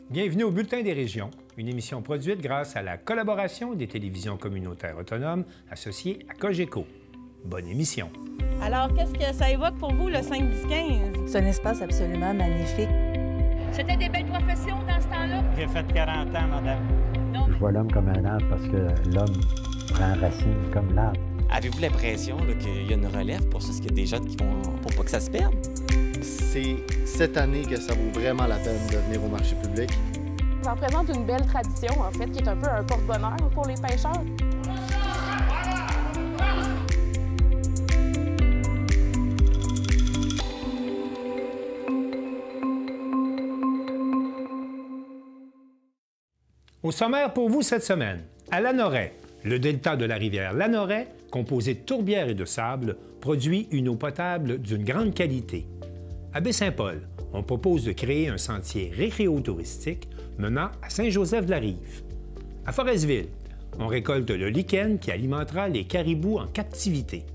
Bienvenue au Bulletin des régions, une émission produite grâce à la collaboration des télévisions communautaires autonomes associées à Cogeco. Bonne émission. Alors, qu'est-ce que ça évoque pour vous, le 5-10-15? C'est un espace absolument magnifique. C'était des belles professions dans ce temps-là? J'ai fait 40 ans, madame. Non. Je vois l'homme comme un arbre parce que l'homme prend racine comme l'arbre. Avez-vous l'impression qu'il y a une relève pour ça? Est-ce qu'il y a des gens qui vont pour pas que ça se perde? C'est cette année que ça vaut vraiment la peine de venir au marché public. Ça représente une belle tradition, en fait, qui est un peu un porte-bonheur pour les pêcheurs. Au sommaire pour vous cette semaine, à Lanoraie, le delta de la rivière Lanoraie, composé de tourbières et de sable, produit une eau potable d'une grande qualité. À Baie-Saint-Paul, on propose de créer un sentier récréo-touristique menant à Saint-Joseph-de-la-Rive. À Forestville, on récolte le lichen qui alimentera les caribous en captivité.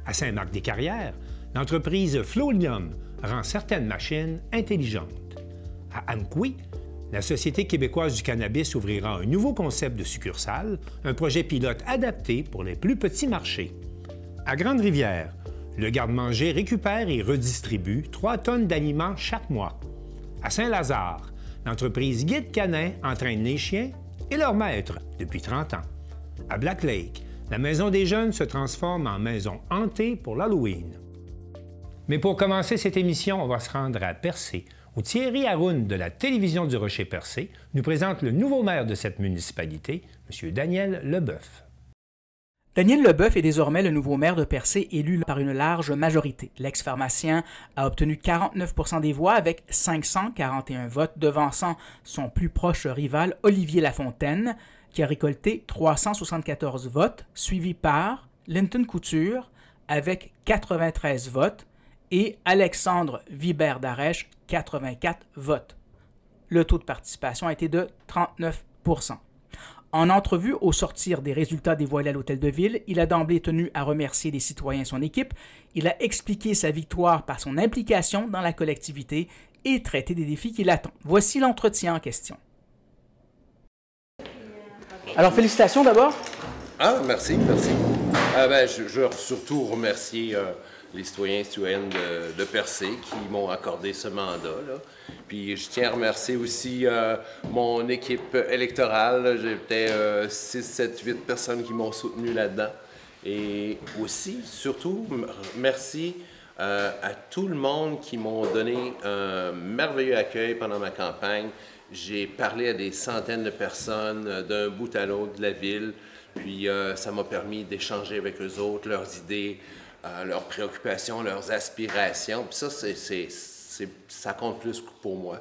À Saint-Marc-des-Carrières, l'entreprise Flolium rend certaines machines intelligentes. À Amqui, la Société québécoise du cannabis ouvrira un nouveau concept de succursale, un projet pilote adapté pour les plus petits marchés. À Grande-Rivière, le garde-manger récupère et redistribue 3 tonnes d'aliments chaque mois. À Saint-Lazare, l'entreprise Guide Canin entraîne les chiens et leurs maîtres depuis 30 ans. À Black Lake, la Maison des jeunes se transforme en maison hantée pour l'Halloween. Mais pour commencer cette émission, on va se rendre à Percé, où Thierry Haroun de la télévision du Rocher-Percé nous présente le nouveau maire de cette municipalité, M. Daniel Leboeuf. Daniel Leboeuf est désormais le nouveau maire de Percé, élu par une large majorité. L'ex-pharmacien a obtenu 49 % des voix avec 541 votes, devançant son plus proche rival Olivier Lafontaine, qui a récolté 374 votes, suivi par Linton Couture avec 93 votes et Alexandre Vibert-Darèche, 84 votes. Le taux de participation a été de 39 %. En entrevue au sortir des résultats dévoilés à l'Hôtel de Ville, il a d'emblée tenu à remercier les citoyens et son équipe. Il a expliqué sa victoire par son implication dans la collectivité et traité des défis qui l'attendent. Voici l'entretien en question. Alors, félicitations d'abord. Ah, merci. Je veux surtout remercier les citoyens et citoyennes de Percé qui m'ont accordé ce mandat-là. Puis je tiens à remercier aussi mon équipe électorale. J'ai peut-être 6, 7, 8 personnes qui m'ont soutenu là-dedans. Et aussi, surtout, merci à tout le monde qui m'ont donné un merveilleux accueil pendant ma campagne. J'ai parlé à des centaines de personnes d'un bout à l'autre de la ville. Puis ça m'a permis d'échanger avec eux autres, leurs idées, leurs préoccupations, leurs aspirations. Puis ça, ça compte plus pour moi.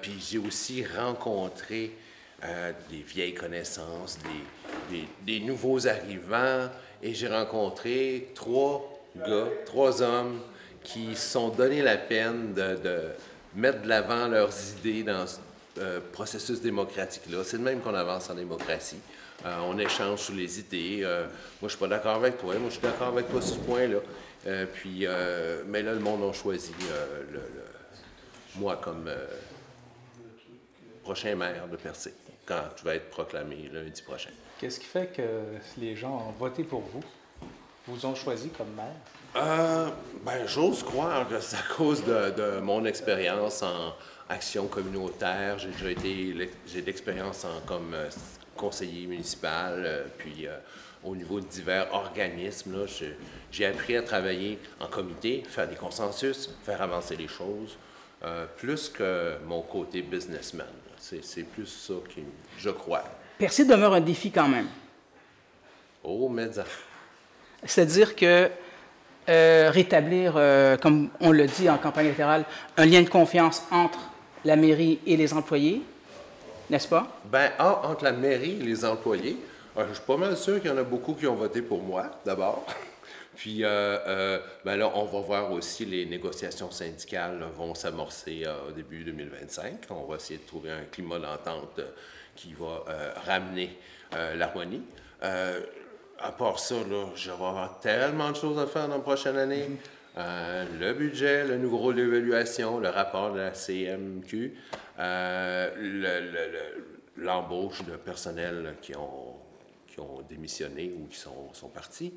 Puis j'ai aussi rencontré des vieilles connaissances, des nouveaux arrivants. Et j'ai rencontré 3 hommes qui se sont donné la peine de mettre de l'avant leurs idées dans ce processus démocratique-là. C'est de même qu'on avance en démocratie. On échange sur les idées. Moi, je suis pas d'accord avec toi. Moi, je suis d'accord avec toi sur ce point-là. Mais là, le monde a choisi moi comme prochain maire de Percé, quand tu vas être proclamé lundi prochain. Qu'est-ce qui fait que les gens ont voté pour vous? Vous ont choisi comme maire? J'ose croire que c'est à cause de mon expérience en action communautaire. J'ai de l'expérience comme conseiller municipal, puis au niveau de divers organismes. Là, j'ai appris à travailler en comité, faire des consensus, faire avancer les choses, plus que mon côté businessman. C'est plus ça que je crois. Percé demeure un défi quand même. Oh, mais ça. C'est-à-dire que rétablir, comme on le dit en campagne électorale, un lien de confiance entre la mairie et les employés, n'est-ce pas? Entre la mairie et les employés, je suis pas mal sûr qu'il y en a beaucoup qui ont voté pour moi, d'abord. Puis là, on va voir aussi les négociations syndicales vont s'amorcer au début 2025. On va essayer de trouver un climat d'entente qui va ramener l'harmonie. À part ça, là, je vais avoir tellement de choses à faire dans la prochaine année. le budget, le nouveau rôle d'évaluation, le rapport de la CMQ, l'embauche de personnel qui ont démissionné ou qui sont partis.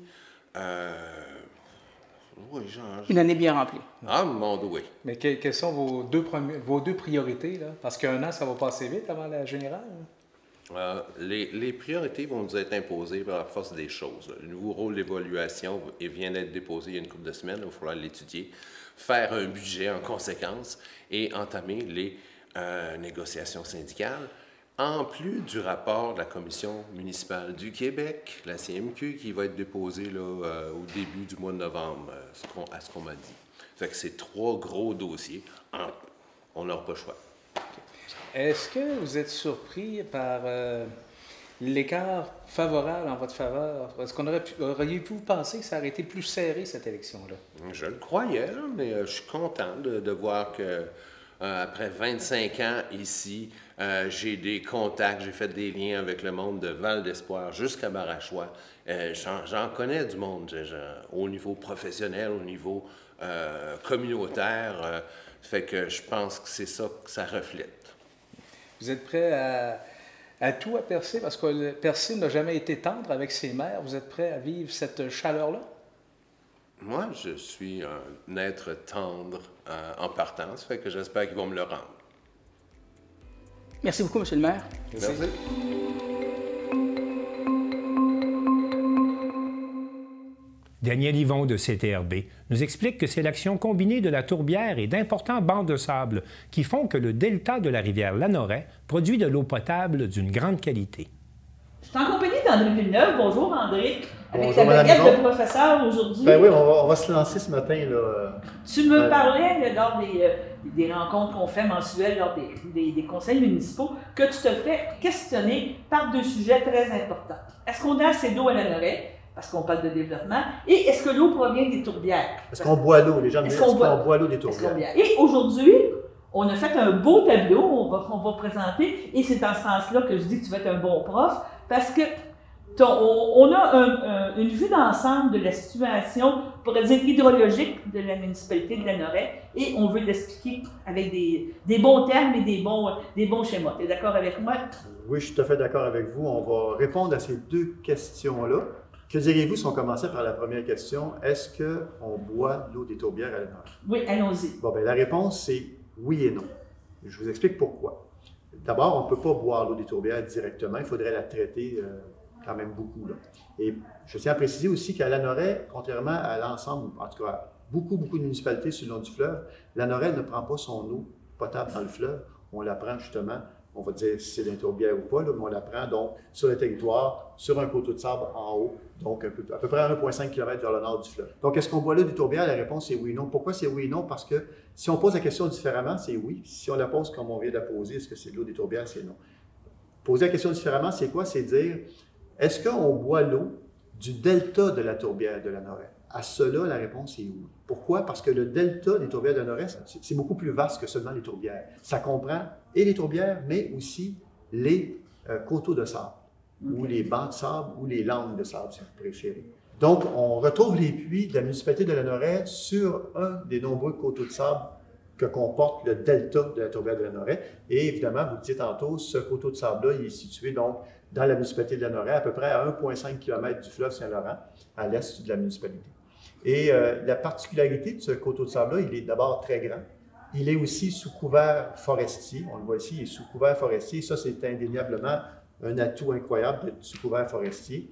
Oui, Une année bien remplie. Ah, mon Dieu, oui. Mais quelles sont vos deux priorités, là? Parce qu'un an, ça va passer vite avant la générale. Les priorités vont nous être imposées par la force des choses. Le nouveau rôle d'évaluation vient d'être déposé il y a une couple de semaines. Il va falloir l'étudier, faire un budget en conséquence et entamer les négociations syndicales. En plus du rapport de la Commission municipale du Québec, la CMQ, qui va être déposé là, au début du mois de novembre, à ce qu'on m'a dit. Fait que c'est 3 gros dossiers. On n'aura pas le choix. Est-ce que vous êtes surpris par l'écart favorable en votre faveur? Est-ce qu'on auriez-vous pensé que ça aurait été plus serré, cette élection-là? Je le croyais, là, mais je suis content de voir que après 25 ans ici, j'ai des contacts, j'ai fait des liens avec le monde de Val d'Espoir jusqu'à Barachois. J'en connais du monde au niveau professionnel, au niveau communautaire. Fait que je pense que c'est ça que ça reflète. Vous êtes prêt à tout à Percé? Parce que Percé n'a jamais été tendre avec ses maires. Vous êtes prêt à vivre cette chaleur-là? Moi, je suis un être tendre en partance, fait que j'espère qu'ils vont me le rendre. Merci beaucoup, M. le maire. Merci. Daniel Yvon de CTRB nous explique que c'est l'action combinée de la tourbière et d'importants bancs de sable qui font que le delta de la rivière Lanoret produit de l'eau potable d'une grande qualité. Je suis en compagnie d'André Villeneuve. Bonjour, André. Avec Bonjour, ta baguette Madame de professeur aujourd'hui. Ben oui, on va se lancer ce matin. Là. Tu me parlais là, lors des rencontres qu'on fait mensuelles, lors des conseils municipaux, que tu te fais questionner par 2 sujets très importants. Est-ce qu'on a assez d'eau à Lanoret? Parce qu'on parle de développement. Et est-ce que l'eau provient des tourbières? Est-ce qu'on boit l'eau? Les gens me disent, est-ce qu'on boit l'eau des tourbières? Et aujourd'hui, on a fait un beau tableau, on va présenter, et c'est dans ce sens-là que je dis que tu vas être un bon prof, parce que on a une vue d'ensemble de la situation, pour dire hydrologique de la municipalité de Lanoret, et on veut l'expliquer avec des bons termes et des bons schémas. Tu es d'accord avec moi? Oui, je suis tout à fait d'accord avec vous. On va répondre à ces 2 questions-là. Que diriez-vous si on commençait par la première question? Est-ce qu'on boit l'eau des tourbières à Lanoret? Oui, allons-y. Bon, bien, la réponse, c'est oui et non. Je vous explique pourquoi. D'abord, on ne peut pas boire l'eau des tourbières directement. Il faudrait la traiter quand même beaucoup. Là. Et je tiens à préciser aussi qu'à Lanoret, contrairement à l'ensemble, en tout cas, beaucoup de municipalités sur le long du fleuve, Lanoret ne prend pas son eau potable dans le fleuve. On la prend justement, on va dire si c'est dans les tourbières ou pas, là, mais on la prend donc sur le territoire, sur un coteau de sable en haut, donc à peu près à 1,5 km vers le nord du fleuve. Donc, est-ce qu'on boit l'eau des tourbières? La réponse est oui et non. Pourquoi c'est oui et non? Parce que si on pose la question différemment, c'est oui. Si on la pose comme on vient de la poser, est-ce que c'est de l'eau des tourbières? C'est non. Poser la question différemment, c'est quoi? C'est dire, est-ce qu'on boit l'eau du delta de la tourbière de Lanoret? À cela, la réponse est oui. Pourquoi? Parce que le delta des tourbières de Lanoret, c'est beaucoup plus vaste que seulement les tourbières. Ça comprend et les tourbières, mais aussi les coteaux de sable, ou les bancs de sable, ou les landes de sable, si vous préférez. Donc, on retrouve les puits de la municipalité de Lanoret sur un des nombreux coteaux de sable que comporte le delta de la tourbière de Lanoret. Et évidemment, vous le disiez tantôt, ce coteau de sable-là, il est situé donc dans la municipalité de Lanoret, à peu près à 1,5 km du fleuve Saint-Laurent, à l'est de la municipalité. Et la particularité de ce coteau de sable-là, il est d'abord très grand. Il est aussi sous couvert forestier. On le voit ici, il est sous couvert forestier. Ça, c'est indéniablement un atout incroyable d'être sous couvert forestier.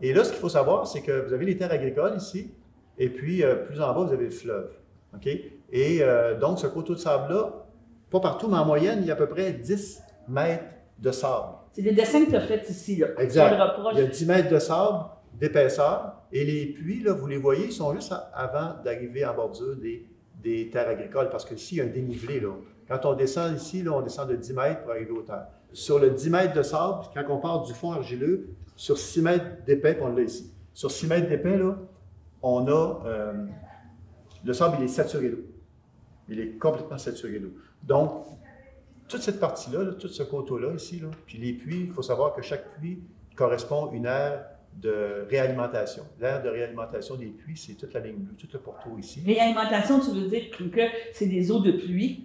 Et là, ce qu'il faut savoir, c'est que vous avez les terres agricoles ici, et puis plus en bas, vous avez le fleuve. Okay? Et donc, ce coteau de sable-là, pas partout, mais en moyenne, il y a à peu près 10 mètres de sable. C'est des dessins que tu as faits ici. Là. Exact. Il y a 10 mètres de sable d'épaisseur, et les puits, là, vous les voyez, ils sont juste avant d'arriver en bordure des terres agricoles, parce qu'ici, il y a un dénivelé. Là. Quand on descend ici, là, on descend de 10 mètres pour arriver aux terres. Sur le 10 mètres de sable, quand on part du fond argileux, sur 6 mètres d'épais, puis on l'a ici. Sur 6 mètres d'épais, là, on a... le sable, il est saturé d'eau. Il est complètement saturé d'eau. Donc, toute cette partie-là, tout ce coteau-là ici, là, puis les puits, il faut savoir que chaque puits correspond à une aire de réalimentation. L'aire de réalimentation des puits, c'est toute la ligne bleue, tout le pourtour ici. Réalimentation, tu veux dire que c'est des eaux de pluie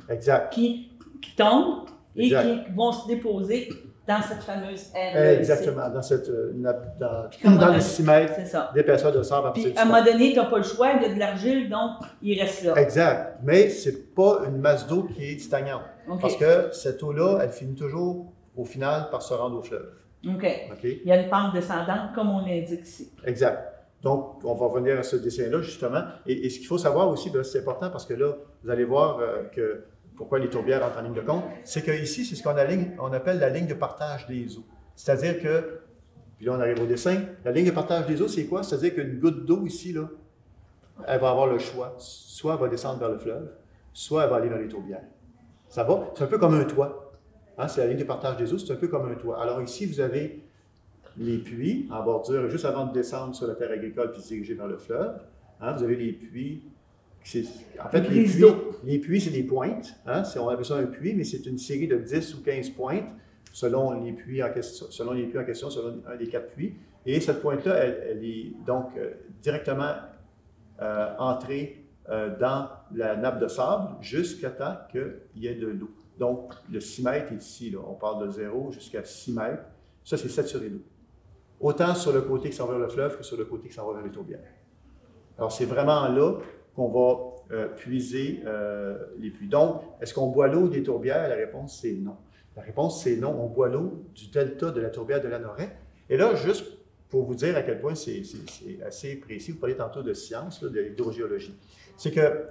qui tombent et qui vont se déposer dans cette fameuse aire. Exactement, dans les 6 mètres d'épaisseur de sable. Puis à un moment donné, tu n'as pas le choix, il y a de l'argile, donc il reste là. Exact, mais ce n'est pas une masse d'eau qui est stagnante. Parce que cette eau-là, elle finit toujours, au final, par se rendre au fleuve. OK. Il y a une pente descendante, comme on l'indique ici. Exact. Donc, on va revenir à ce dessin-là, justement. Et ce qu'il faut savoir aussi, c'est important parce que là, vous allez voir que pourquoi les tourbières entrent en ligne de compte, c'est qu'ici, c'est ce qu'on appelle la ligne de partage des eaux. C'est-à-dire que, puis là, on arrive au dessin, la ligne de partage des eaux, c'est quoi? C'est-à-dire qu'une goutte d'eau ici, là, elle va avoir le choix. Soit elle va descendre vers le fleuve, soit elle va aller dans les tourbières. Ça va? C'est un peu comme un toit. Hein, c'est la ligne de partage des eaux, c'est un peu comme un toit. Alors ici, vous avez les puits en bordure, juste avant de descendre sur la terre agricole puis se diriger vers le fleuve. Hein, vous avez les puits. En fait, les puits, c'est des pointes. Hein, on appelle ça un puits, mais c'est une série de 10 ou 15 pointes selon les puits en question, selon un des 4 puits. Et cette pointe-là, elle est donc directement entrée dans la nappe de sable jusqu'à temps qu'il y ait de l'eau. Donc, le 6 mètres est ici. Là. On parle de 0 jusqu'à 6 mètres. Ça, c'est saturé d'eau. Autant sur le côté qui s'en va vers le fleuve que sur le côté qui s'en va vers les tourbières. Alors, c'est vraiment là qu'on va puiser les puits. Donc, est-ce qu'on boit l'eau des tourbières? La réponse, c'est non. La réponse, c'est non. On boit l'eau du delta de la tourbière de Lanoret. Et là, juste pour vous dire à quel point c'est assez précis, vous parlez tantôt de science, là, de l'hydrogéologie. C'est que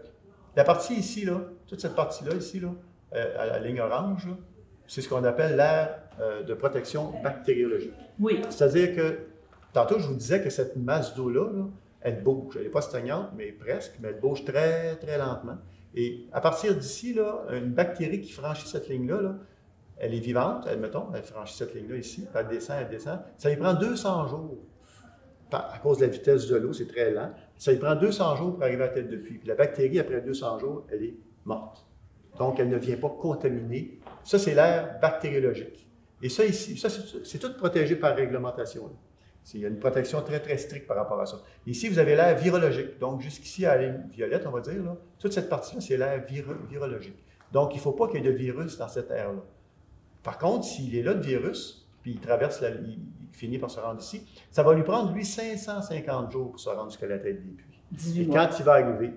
la partie ici, là, toute cette partie-là, ici, là, à la ligne orange, c'est ce qu'on appelle l'aire de protection bactériologique. Oui. C'est-à-dire que, tantôt, je vous disais que cette masse d'eau-là, là, elle bouge. Elle n'est pas stagnante, mais presque, mais elle bouge très, très lentement. Et à partir d'ici, là, une bactérie qui franchit cette ligne-là, là, elle est vivante, admettons, elle franchit cette ligne-là ici, elle descend. Ça lui prend 200 jours. À cause de la vitesse de l'eau, c'est très lent. Ça lui prend 200 jours pour arriver à la tête de puits. Puis la bactérie, après 200 jours, elle est morte. Donc, elle ne vient pas contaminer. Ça, c'est l'aire bactériologique. Et ça, ici, ça, c'est tout protégé par réglementation. Là. Il y a une protection très, très stricte par rapport à ça. Ici, vous avez l'aire virologique. Donc, jusqu'ici, à la ligne violette, on va dire, là, toute cette partie-là, c'est l'aire virologique. Donc, il ne faut pas qu'il y ait de virus dans cette aire-là. Par contre, s'il est là, le virus, puis il traverse, il finit par se rendre ici, ça va lui prendre, lui, 550 jours pour se rendre jusqu'à la tête des puits. Et quand il va arriver,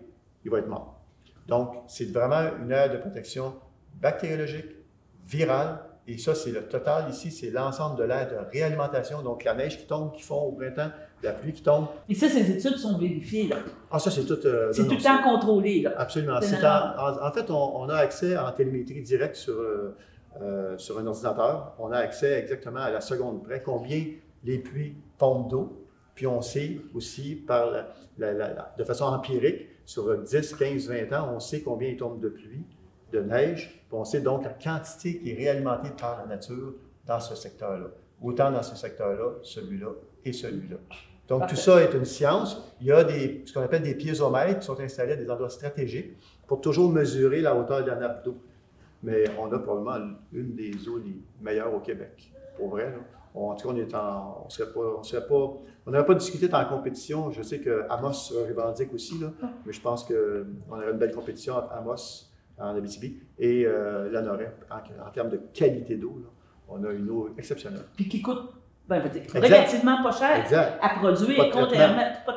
il va être mort. Donc, c'est vraiment une aire de protection bactériologique, virale, et ça, c'est le total ici, c'est l'ensemble de l'aire de réalimentation, donc la neige qui tombe, qui fond au printemps, la pluie qui tombe. Et ça, ces études sont vérifiées, là? Ah, ça, c'est tout... c'est tout le temps contrôlé, là? Absolument. En fait, on a accès en télémétrie directe sur un ordinateur. On a accès exactement à la seconde près, combien les puits pompent d'eau, puis on sait aussi, de façon empirique, sur 10, 15, 20 ans, on sait combien il tombe de pluie, de neige, puis on sait donc la quantité qui est réalimentée par la nature dans ce secteur-là. Autant dans ce secteur-là, celui-là et celui-là. Donc, Parfait. Tout ça est une science. Il y a ce qu'on appelle des piézomètres qui sont installés à des endroits stratégiques pour toujours mesurer la hauteur de la nappe d'eau. Mais on a probablement une des eaux les meilleures au Québec. Pour vrai, là. En tout cas, on n'aurait pas discuté en compétition. Je sais que Amos revendique aussi, là, mais je pense qu'on aurait une belle compétition entre Amos en Abitibi et Lanoret en termes de qualité d'eau. On a une eau exceptionnelle. Puis qui coûte relativement pas cher à produire, pas de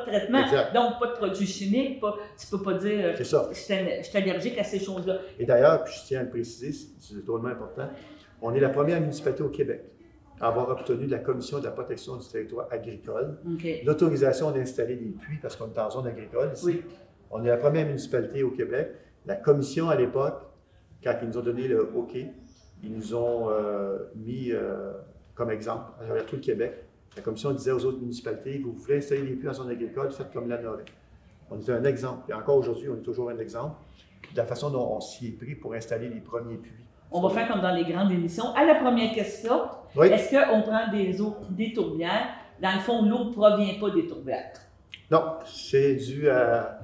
traitement, donc pas de produits chimiques, tu ne peux pas dire je suis allergique à ces choses-là. Et d'ailleurs, puis je tiens à le préciser, c'est drôlement important, on est la première municipalité au Québec à avoir obtenu de la Commission de la protection du territoire agricole l'autorisation d'installer des puits, parce qu'on est en zone agricole ici. Oui. On est la première municipalité au Québec. La Commission, à l'époque, quand ils nous ont donné le OK, ils nous ont mis comme exemple à travers tout le Québec. La Commission disait aux autres municipalités, vous voulez installer des puits en zone agricole, faites comme Lanoret. On était un exemple. Et encore aujourd'hui, on est toujours un exemple de la façon dont on s'y est pris pour installer les premiers puits. On va faire comme dans les grandes émissions. À la première question, est-ce qu'on prend des eaux des tourbières? Dans le fond, l'eau ne provient pas des tourbières. Non, c'est dû à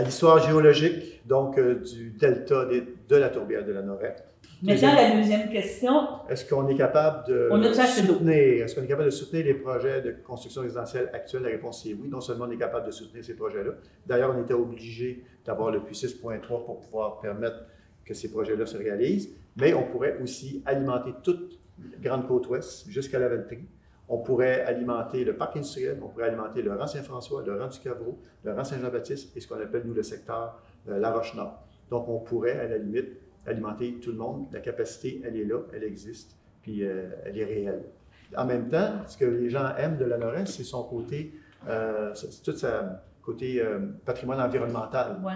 l'histoire géologique, donc du delta de la tourbière de Lanoret. Maintenant, la deuxième question. Est-ce qu'on est capable de soutenir, est-ce qu'on est capable de soutenir les projets de construction résidentielle actuels? La réponse est oui. Non seulement on est capable de soutenir ces projets-là. D'ailleurs, on était obligé d'avoir le PUI 6.3 pour pouvoir permettre que ces projets-là se réalisent, mais on pourrait aussi alimenter toute la Grande Côte-Ouest jusqu'à la Valtrie. On pourrait alimenter le parc industriel, on pourrait alimenter le rang Saint-François, le rang du Cavreau, le rang Saint-Jean-Baptiste et ce qu'on appelle, nous, le secteur La Roche-Nord. Donc, on pourrait, à la limite, alimenter tout le monde. La capacité, elle est là, elle existe, puis elle est réelle. En même temps, ce que les gens aiment de la Lorraine, c'est son côté, c'est tout son côté patrimoine environnemental. Ouais.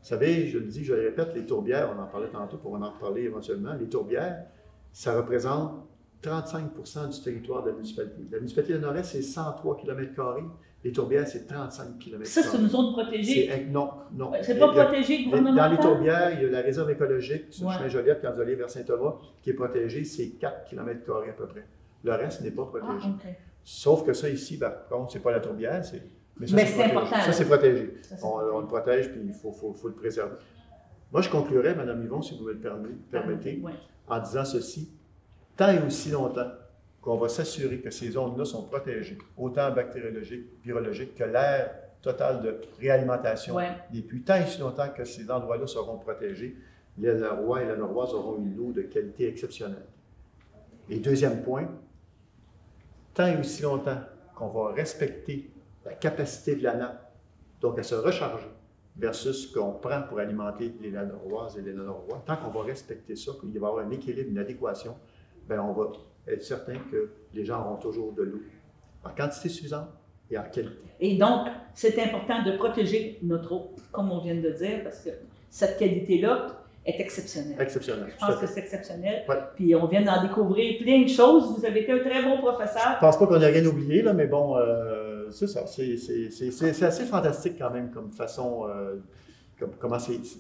Vous savez, je le dis, je le répète, les tourbières, on en parlait tantôt, pour en reparler éventuellement, les tourbières, ça représente 35% du territoire de la municipalité. La municipalité de Lorraine, c'est 103 km². Les tourbières, c'est 35 km². Ça, c'est une zone protégée? Non. C'est pas protégé gouvernemental? Dans les tourbières, il y a la réserve écologique sur le chemin Joliette, quand vous allez vers Saint-Thomas, qui est protégée, c'est 4 km² à peu près. Le reste n'est pas protégé. Okay. Sauf que ça, ici, par contre, c'est pas la tourbière, mais c'est important. Ça, c'est protégé. On le protège, puis il faut le préserver. Moi, je conclurais, Mme Yvon, si vous me le permettez, en disant ceci. Tant et aussi longtemps qu'on va s'assurer que ces zones-là sont protégées, autant bactériologiques, virologiques, que l'air total de réalimentation des puits, tant et aussi longtemps que ces endroits-là seront protégés, les Norois et la Noroise auront une eau de qualité exceptionnelle. Et deuxième point, tant et aussi longtemps qu'on va respecter la capacité de la nappe, donc à se recharger, versus ce qu'on prend pour alimenter les Noroises et les Norois, tant qu'on va respecter ça, qu'il va y avoir un équilibre, une adéquation, bien, on va être certain que les gens auront toujours de l'eau en quantité suffisante et en qualité. Et donc, c'est important de protéger notre eau, comme on vient de dire, parce que cette qualité-là est exceptionnelle. Exceptionnelle. Je pense que c'est exceptionnel. Ouais. Puis on vient d'en découvrir plein de choses. Vous avez été un très bon professeur. Je ne pense pas qu'on ait rien oublié, là, mais bon, c'est ça. C'est assez fantastique quand même comme façon, comment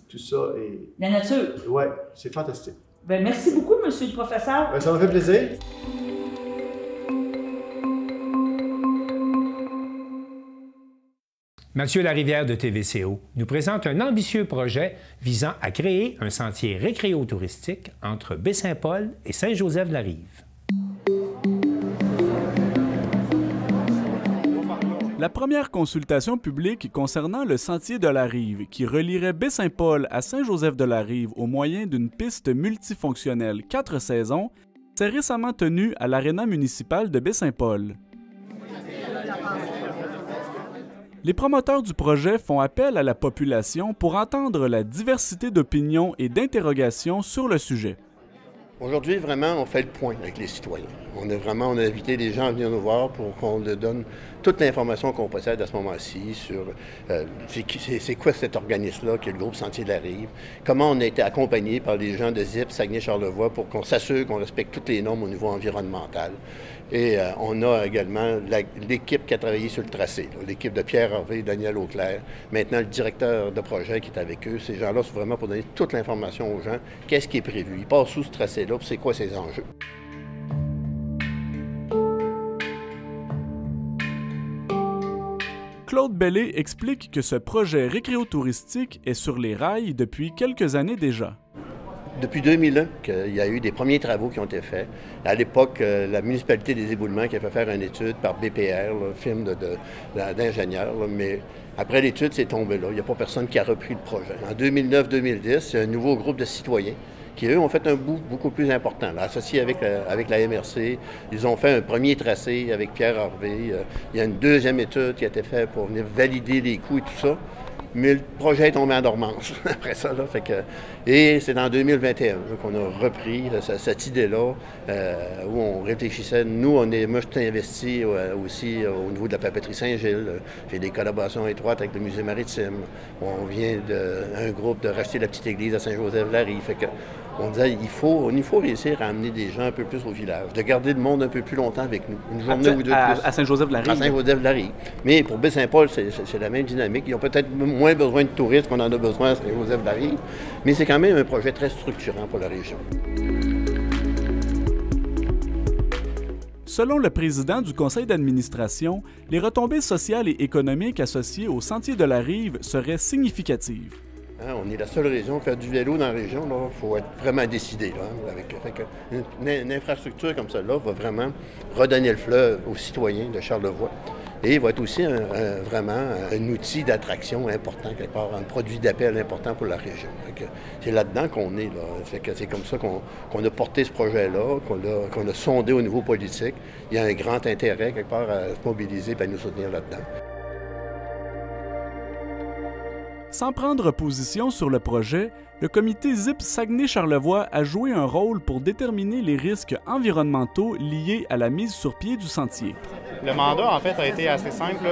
tout ça est... La nature. Oui, c'est fantastique. Bien, merci beaucoup, monsieur le professeur. Bien, ça m'a fait plaisir. Mathieu Larivière de TVCO nous présente un ambitieux projet visant à créer un sentier récréo-touristique entre Baie-Saint-Paul et Saint-Joseph-de-la-Rive. La première consultation publique concernant le sentier de la Rive, qui relierait Baie-Saint-Paul à Saint-Joseph-de-la-Rive au moyen d'une piste multifonctionnelle 4 saisons, s'est récemment tenue à l'aréna municipale de Baie-Saint-Paul. Les promoteurs du projet font appel à la population pour entendre la diversité d'opinions et d'interrogations sur le sujet. Aujourd'hui, vraiment, on fait le point avec les citoyens. On a invité les gens à venir nous voir pour qu'on leur donne toute l'information qu'on possède à ce moment-ci sur c'est quoi cet organisme-là qui est le groupe Sentier de la Rive, comment on a été accompagné par les gens de ZIP, Saguenay-Charlevoix pour qu'on s'assure qu'on respecte toutes les normes au niveau environnemental. Et on a également l'équipe qui a travaillé sur le tracé, l'équipe de Pierre Harvey et Daniel Auclair. Maintenant, le directeur de projet qui est avec eux. Ces gens-là sont vraiment pour donner toute l'information aux gens. Qu'est-ce qui est prévu? Ils passent sous ce tracé-là, puis c'est quoi ses enjeux? Claude Bellé explique que ce projet récréo-touristique est sur les rails depuis quelques années déjà. Depuis 2001, il y a eu des premiers travaux qui ont été faits. À l'époque, la municipalité des Éboulements qui a fait faire une étude par BPR, le film d'ingénieur, mais après l'étude, c'est tombé là. Il n'y a pas personne qui a repris le projet. En 2009-2010, il y a un nouveau groupe de citoyens qui, eux, ont fait un bout beaucoup plus important. Là, associé avec la MRC, ils ont fait un premier tracé avec Pierre Harvey. Il y a une deuxième étude qui a été faite pour venir valider les coûts et tout ça. Mais le projet est tombé en dormance après ça. Là, et c'est en 2021 qu'on a repris cette idée-là où on réfléchissait. Moi, je suis investi aussi au niveau de la papeterie Saint-Gilles. J'ai des collaborations étroites avec le musée maritime. On vient d'un groupe de racheter la petite église à Saint-Joseph-de-la-Rive. On disait il faut réussir à amener des gens un peu plus au village, de garder le monde un peu plus longtemps avec nous. Une journée ou deux plus. À Saint-Joseph-de-la-Rive? À Saint-Joseph-de-la-Rive. Mais pour Baie-Saint-Paul, c'est la même dynamique. Ils ont peut-être moins besoin de touristes qu'on en a besoin à Saint-Joseph-de-la-Rive, mais c'est quand même un projet très structurant pour la région. Selon le président du conseil d'administration, les retombées sociales et économiques associées au Sentier de la Rive seraient significatives. Hein, on est la seule région, faire du vélo dans la région, il faut être vraiment décidé. Là, une infrastructure comme celle-là va vraiment redonner le fleuve aux citoyens de Charlevoix. Et il va être aussi vraiment un outil d'attraction important, quelque part, un produit d'appel important pour la région. C'est là-dedans qu'on est. Là. C'est comme ça qu'on a porté ce projet-là, qu'on a sondé au niveau politique. Il y a un grand intérêt, quelque part, à se mobiliser et à nous soutenir là-dedans. Sans prendre position sur le projet, le comité ZIP Saguenay-Charlevoix a joué un rôle pour déterminer les risques environnementaux liés à la mise sur pied du sentier. Le mandat, en fait, a été assez simple.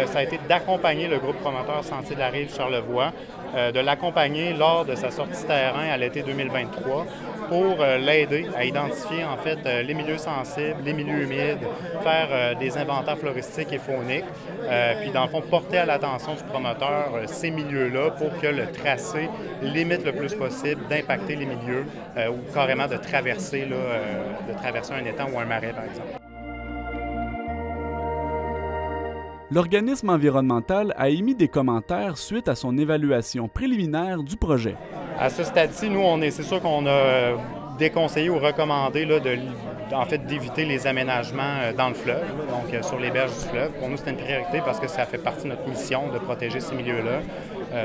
Ça a été d'accompagner le groupe promoteur Sentier de la Rive Charlevoix, de l'accompagner lors de sa sortie terrain à l'été 2023 pour l'aider à identifier, en fait, les milieux sensibles, les milieux humides, faire des inventaires floristiques et fauniques, puis, dans le fond, porter à l'attention du promoteur ces milieux-là pour que le tracé limite le plus possible d'impacter les milieux ou carrément de traverser un étang ou un marais, par exemple. L'organisme environnemental a émis des commentaires suite à son évaluation préliminaire du projet. À ce stade-ci, nous, c'est sûr qu'on a déconseillé ou recommandé d'éviter les aménagements dans le fleuve, donc sur les berges du fleuve. Pour nous, c'est une priorité parce que ça fait partie de notre mission de protéger ces milieux-là.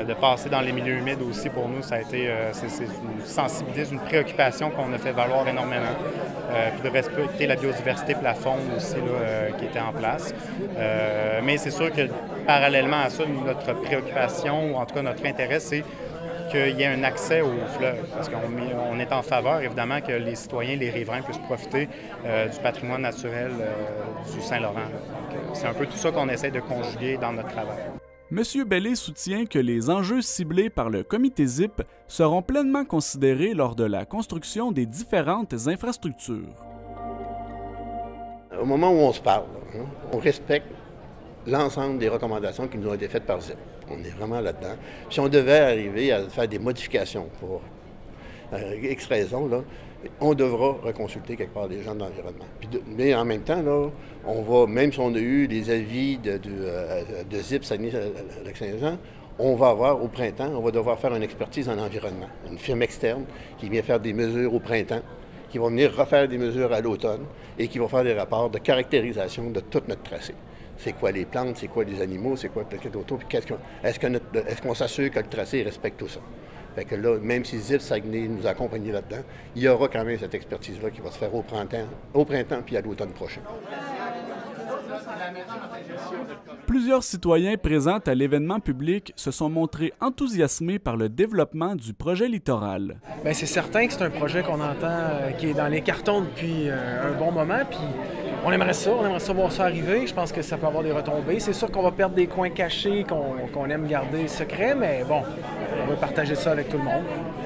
De passer dans les milieux humides aussi, pour nous, ça a été c'est une sensibilité, une préoccupation qu'on a fait valoir énormément. Puis de respecter la biodiversité et la faune aussi qui était en place. Mais c'est sûr que parallèlement à ça, notre préoccupation, ou en tout cas notre intérêt, c'est qu'il y ait un accès au fleuve. Parce qu'on est en faveur, évidemment, que les citoyens, les riverains puissent profiter du patrimoine naturel du Saint-Laurent. Donc, c'est un peu tout ça qu'on essaie de conjuguer dans notre travail. M. Bellé soutient que les enjeux ciblés par le comité ZIP seront pleinement considérés lors de la construction des différentes infrastructures. Au moment où on se parle, on respecte l'ensemble des recommandations qui nous ont été faites par ZIP. On est vraiment là-dedans. Si on devait arriver à faire des modifications pour X raisons, on devra reconsulter quelque part les gens de l'environnement. Mais en même temps, là, on va, même si on a eu les avis de ZIP Saguenay-Lac-Saint-Jean, on va avoir au printemps, on va devoir faire une expertise en environnement. Une firme externe qui vient faire des mesures au printemps, qui va venir refaire des mesures à l'automne et qui va faire des rapports de caractérisation de tout notre tracé. C'est quoi les plantes, c'est quoi les animaux, c'est quoi le autour, puis est-ce qu'on s'assure que le tracé respecte tout ça? Fait que là, même si ZIP Saguenay nous a accompagnés là-dedans, il y aura quand même cette expertise-là qui va se faire au printemps puis à l'automne prochain. Plusieurs citoyens présents à l'événement public se sont montrés enthousiasmés par le développement du projet littoral. Bien, c'est certain que c'est un projet qu'on entend qui est dans les cartons depuis un bon moment, puis on aimerait ça voir ça arriver. Je pense que ça peut avoir des retombées. C'est sûr qu'on va perdre des coins cachés qu'on aime garder secrets, mais bon, on va partager ça avec tout le monde.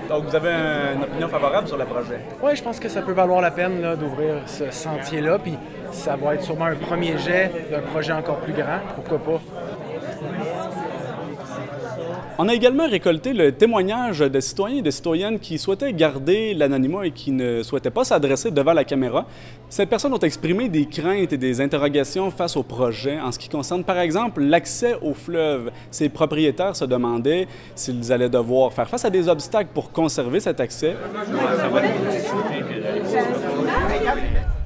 Donc, vous avez une opinion favorable sur le projet? Oui, je pense que ça peut valoir la peine d'ouvrir ce sentier-là, puis ça va être sûrement un premier jet d'un projet encore plus grand. Pourquoi pas? On a également récolté le témoignage de citoyens et de citoyennes qui souhaitaient garder l'anonymat et qui ne souhaitaient pas s'adresser devant la caméra. Ces personnes ont exprimé des craintes et des interrogations face au projet en ce qui concerne, par exemple, l'accès au fleuve. Ces propriétaires se demandaient s'ils allaient devoir faire face à des obstacles pour conserver cet accès.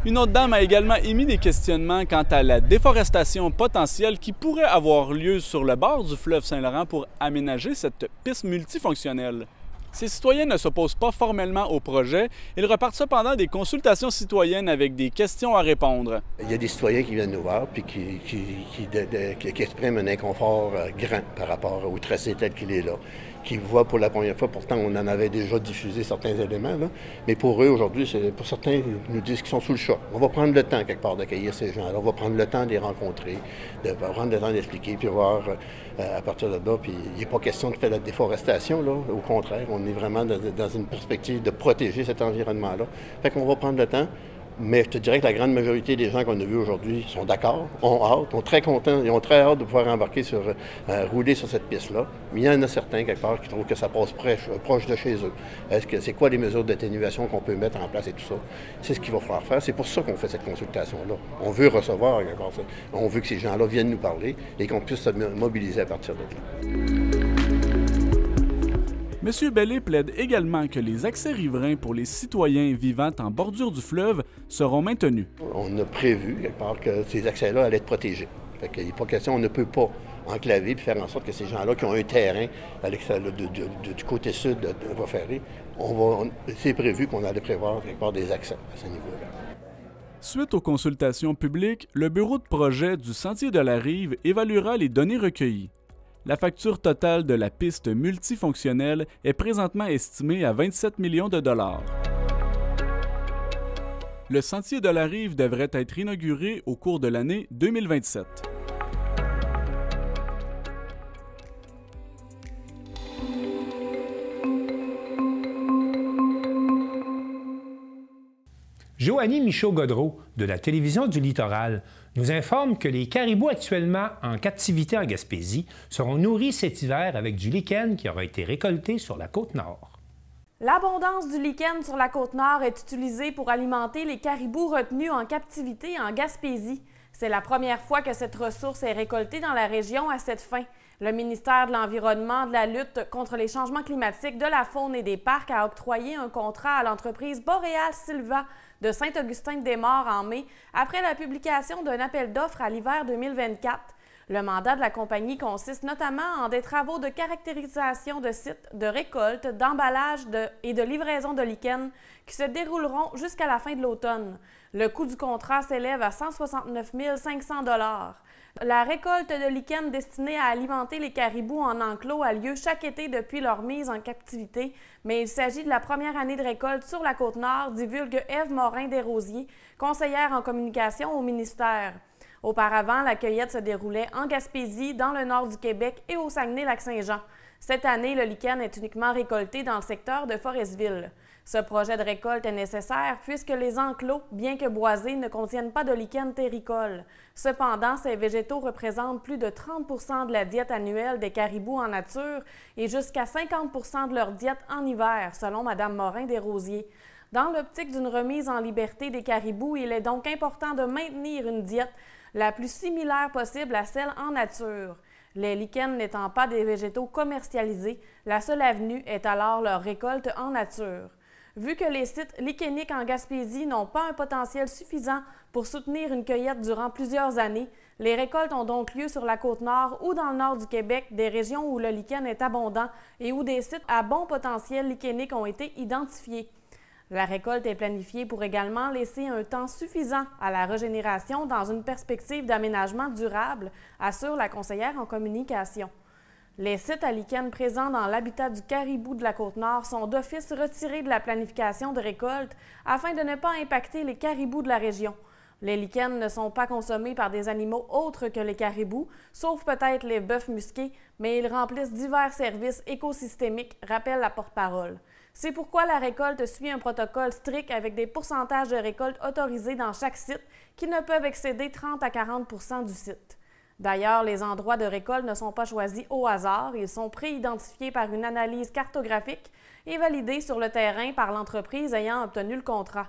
Une autre dame a également émis des questionnements quant à la déforestation potentielle qui pourrait avoir lieu sur le bord du fleuve Saint-Laurent pour aménager cette piste multifonctionnelle. Ces citoyens ne s'opposent pas formellement au projet. Ils repartent cependant des consultations citoyennes avec des questions à répondre. Il y a des citoyens qui viennent nous voir et qui expriment un inconfort grand par rapport au tracé tel qu'il est là, qui voient pour la première fois, pourtant on en avait déjà diffusé certains éléments, là, mais pour eux aujourd'hui, pour certains, ils nous disent qu'ils sont sous le choc. On va prendre le temps quelque part d'accueillir ces gens-là, on va prendre le temps de les rencontrer, de prendre le temps d'expliquer, puis voir à partir de là, puis il n'est pas question de faire la déforestation, là, au contraire, on est vraiment dans une perspective de protéger cet environnement-là. Fait qu'on va prendre le temps. Mais je te dirais que la grande majorité des gens qu'on a vus aujourd'hui sont d'accord, ont hâte, sont très contents, ils ont très hâte de pouvoir embarquer rouler sur cette piste-là. Mais il y en a certains, quelque part, qui trouvent que ça passe proche de chez eux. C'est quoi les mesures d'atténuation qu'on peut mettre en place et tout ça? C'est ce qu'il va falloir faire. C'est pour ça qu'on fait cette consultation-là. On veut recevoir, quelque part, on veut que ces gens-là viennent nous parler et qu'on puisse se mobiliser à partir de là. M. Bellé plaide également que les accès riverains pour les citoyens vivant en bordure du fleuve seront maintenus. On a prévu, quelque part, que ces accès-là allaient être protégés. Fait qu'il n'est pas question, on ne peut pas enclaver et faire en sorte que ces gens-là qui ont un terrain à l'extérieur du côté sud de la voie ferrée, c'est prévu qu'on allait prévoir quelque part des accès à ce niveau-là. Suite aux consultations publiques, le bureau de projet du Sentier de la Rive évaluera les données recueillies. La facture totale de la piste multifonctionnelle est présentement estimée à 27 millions de dollars. Le Sentier de la Rive devrait être inauguré au cours de l'année 2027. Joanie Michaud-Godreau, de la Télévision du Littoral, nous informe que les caribous actuellement en captivité en Gaspésie seront nourris cet hiver avec du lichen qui aura été récolté sur la Côte-Nord. L'abondance du lichen sur la Côte-Nord est utilisée pour alimenter les caribous retenus en captivité en Gaspésie. C'est la première fois que cette ressource est récoltée dans la région à cette fin. Le ministère de l'Environnement, de la lutte contre les changements climatiques, de la faune et des parcs a octroyé un contrat à l'entreprise Boreal Silva de Saint-Augustin-des-Maures en mai, après la publication d'un appel d'offres à l'hiver 2024. Le mandat de la compagnie consiste notamment en des travaux de caractérisation de sites, de récolte, d'emballage et de livraison de lichen qui se dérouleront jusqu'à la fin de l'automne. Le coût du contrat s'élève à 169 500 $. La récolte de lichen destinée à alimenter les caribous en enclos a lieu chaque été depuis leur mise en captivité, mais il s'agit de la première année de récolte sur la Côte-Nord, divulgue Ève Morin-Desrosiers, conseillère en communication au ministère. Auparavant, la cueillette se déroulait en Gaspésie, dans le nord du Québec et au Saguenay-Lac-Saint-Jean. Cette année, le lichen est uniquement récolté dans le secteur de Forestville. Ce projet de récolte est nécessaire puisque les enclos, bien que boisés, ne contiennent pas de lichen terricole. Cependant, ces végétaux représentent plus de 30 % de la diète annuelle des caribous en nature et jusqu'à 50 % de leur diète en hiver, selon Mme Morin-Desrosiers. Dans l'optique d'une remise en liberté des caribous, il est donc important de maintenir une diète la plus similaire possible à celle en nature. Les lichens n'étant pas des végétaux commercialisés, la seule avenue est alors leur récolte en nature. Vu que les sites lichéniques en Gaspésie n'ont pas un potentiel suffisant pour soutenir une cueillette durant plusieurs années, les récoltes ont donc lieu sur la Côte-Nord ou dans le nord du Québec, des régions où le lichen est abondant et où des sites à bon potentiel lichénique ont été identifiés. La récolte est planifiée pour également laisser un temps suffisant à la régénération dans une perspective d'aménagement durable, assure la conseillère en communication. Les sites à lichen présents dans l'habitat du caribou de la Côte-Nord sont d'office retirés de la planification de récolte afin de ne pas impacter les caribous de la région. Les lichens ne sont pas consommés par des animaux autres que les caribous, sauf peut-être les bœufs musqués, mais ils remplissent divers services écosystémiques, rappelle la porte-parole. C'est pourquoi la récolte suit un protocole strict avec des pourcentages de récolte autorisés dans chaque site qui ne peuvent excéder 30 à 40 % du site. D'ailleurs, les endroits de récolte ne sont pas choisis au hasard, ils sont pré-identifiés par une analyse cartographique et validés sur le terrain par l'entreprise ayant obtenu le contrat.